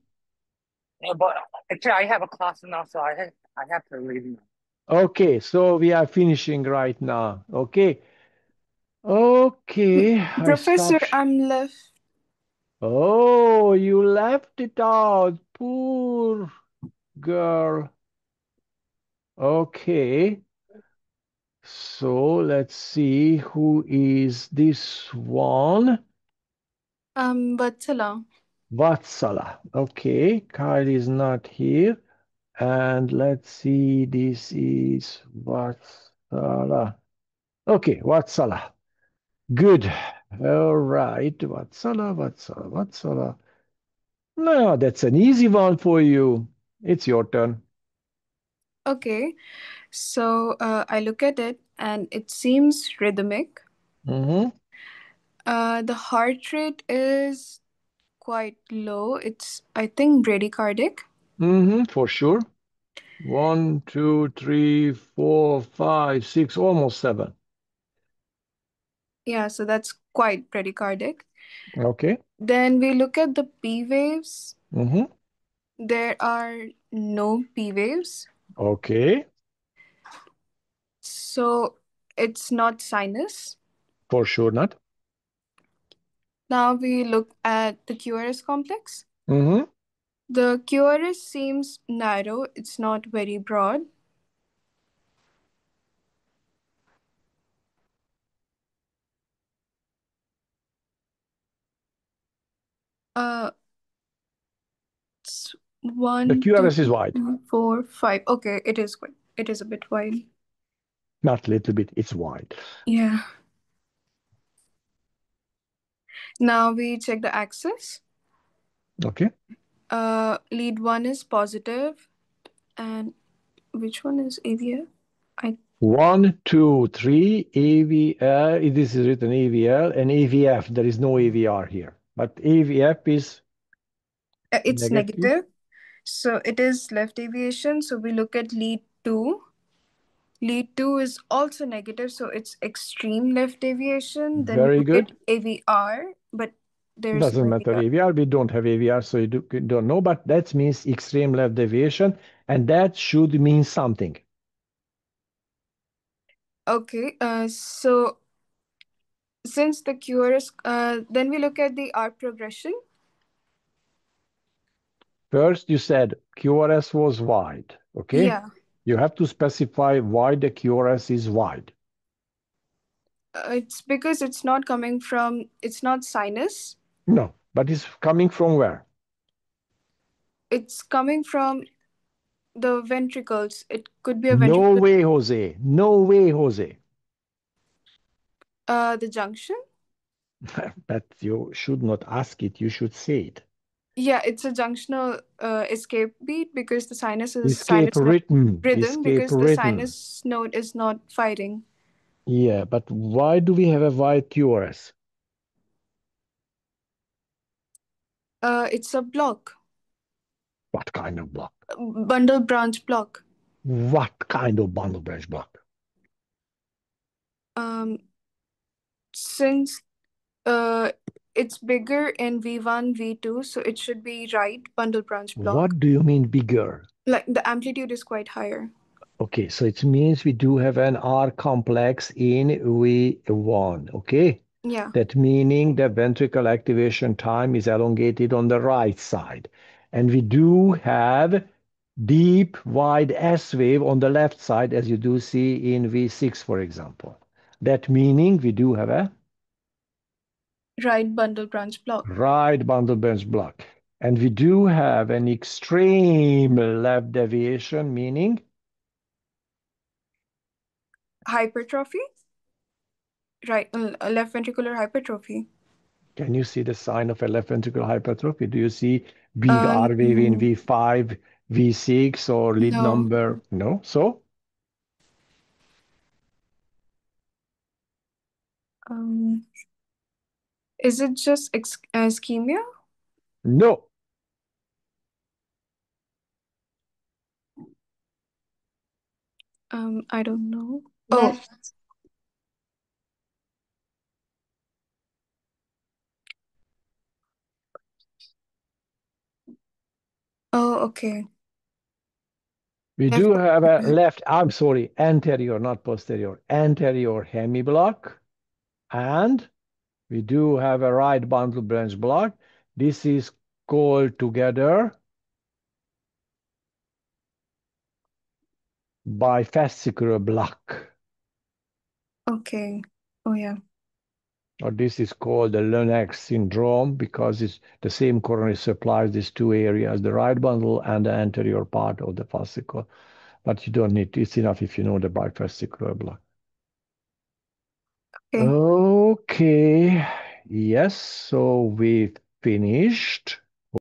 Yeah, but actually, I have a class now, so I have to leave now. Okay, so we are finishing right now. Okay. Okay, I Professor, stop. I'm left. Oh, you left it out. Poor girl. Okay. So let's see who is this one. Vatsala. Vatsala. Okay, Kyle is not here. And let's see, this is Vatsala. Okay, Vatsala. Good. All right, Vatsala. No, that's an easy one for you. It's your turn. Okay, so I look at it and it seems rhythmic. Mm-hmm. The heart rate is quite low. It's, I think, bradycardic. Mm-hmm, for sure. 1, 2, 3, 4, 5, 6, almost 7. Yeah, so that's quite bradycardic. Okay. Then we look at the P waves. Mm-hmm. There are no P waves. Okay. So it's not sinus. For sure not. Now we look at the QRS complex. Mm-hmm. The QRS seems narrow. It's not very broad. Uh, it's The 1, 2, QRS is wide. 3, 4, 5. Okay, it is quite. It is a bit wide. Not a little bit, it's wide. Yeah. Now we check the axis. Okay. Lead 1 is positive, and which one is AVF? 1, 2, 3, AVL. This is written AVL and AVF. There is no AVR here. But AVF is It's negative. negative. So it is left deviation. So we look at lead 2. Lead 2 is also negative, so it's extreme left deviation. Then we Very look at good. AVR, but there's no Doesn't matter AVR. AVR. We don't have AVR, so you don't know. But that means extreme left deviation, and that should mean something. Okay, so since the QRS, then we look at the R progression. First, you said QRS was wide, okay? Yeah. You have to specify why the QRS is wide. It's because it's not sinus. No, but it's coming from where? It's coming from the ventricles. It could be a No ventricle. way, Jose. No way, Jose. The junction? But you should not ask it, you should say it. Yeah, it's a junctional escape beat because the sinus is Escape rhythm. rhythm Escape because the rhythm. sinus node is not firing. Yeah, but why do we have a wide QRS? It's a block. What kind of block? Bundle branch block. What kind of bundle branch block? Since it's bigger in V1, V2, so it should be right bundle branch block. What do you mean bigger? Like the amplitude is quite higher. Okay, so it means we do have an R complex in V1, okay? Yeah. That meaning the ventricle activation time is elongated on the right side. And we do have deep, wide S wave on the left side, as you do see in V6, for example. That meaning we do have a Right bundle branch block. right bundle branch block. And we do have an extreme left deviation, meaning Hypertrophy. Right, left ventricular hypertrophy. can you see the sign of a left ventricular hypertrophy? Do you see big R wave in V5, V6, or lead No. number? No? So? Is it just ischemia? No. I don't know. Left. Oh, okay. We do have a left, I'm sorry, anterior, not posterior, anterior hemiblock. And we do have a right bundle branch block. This is called together bifascicular block. Okay. Oh, yeah. Or this is called the Lennox syndrome because it's the same coronary supplies these two areas, the right bundle and the anterior part of the fascicle. But you don't need, it's enough if you know the bifascicular block. Okay. Okay. Yes, so we finished.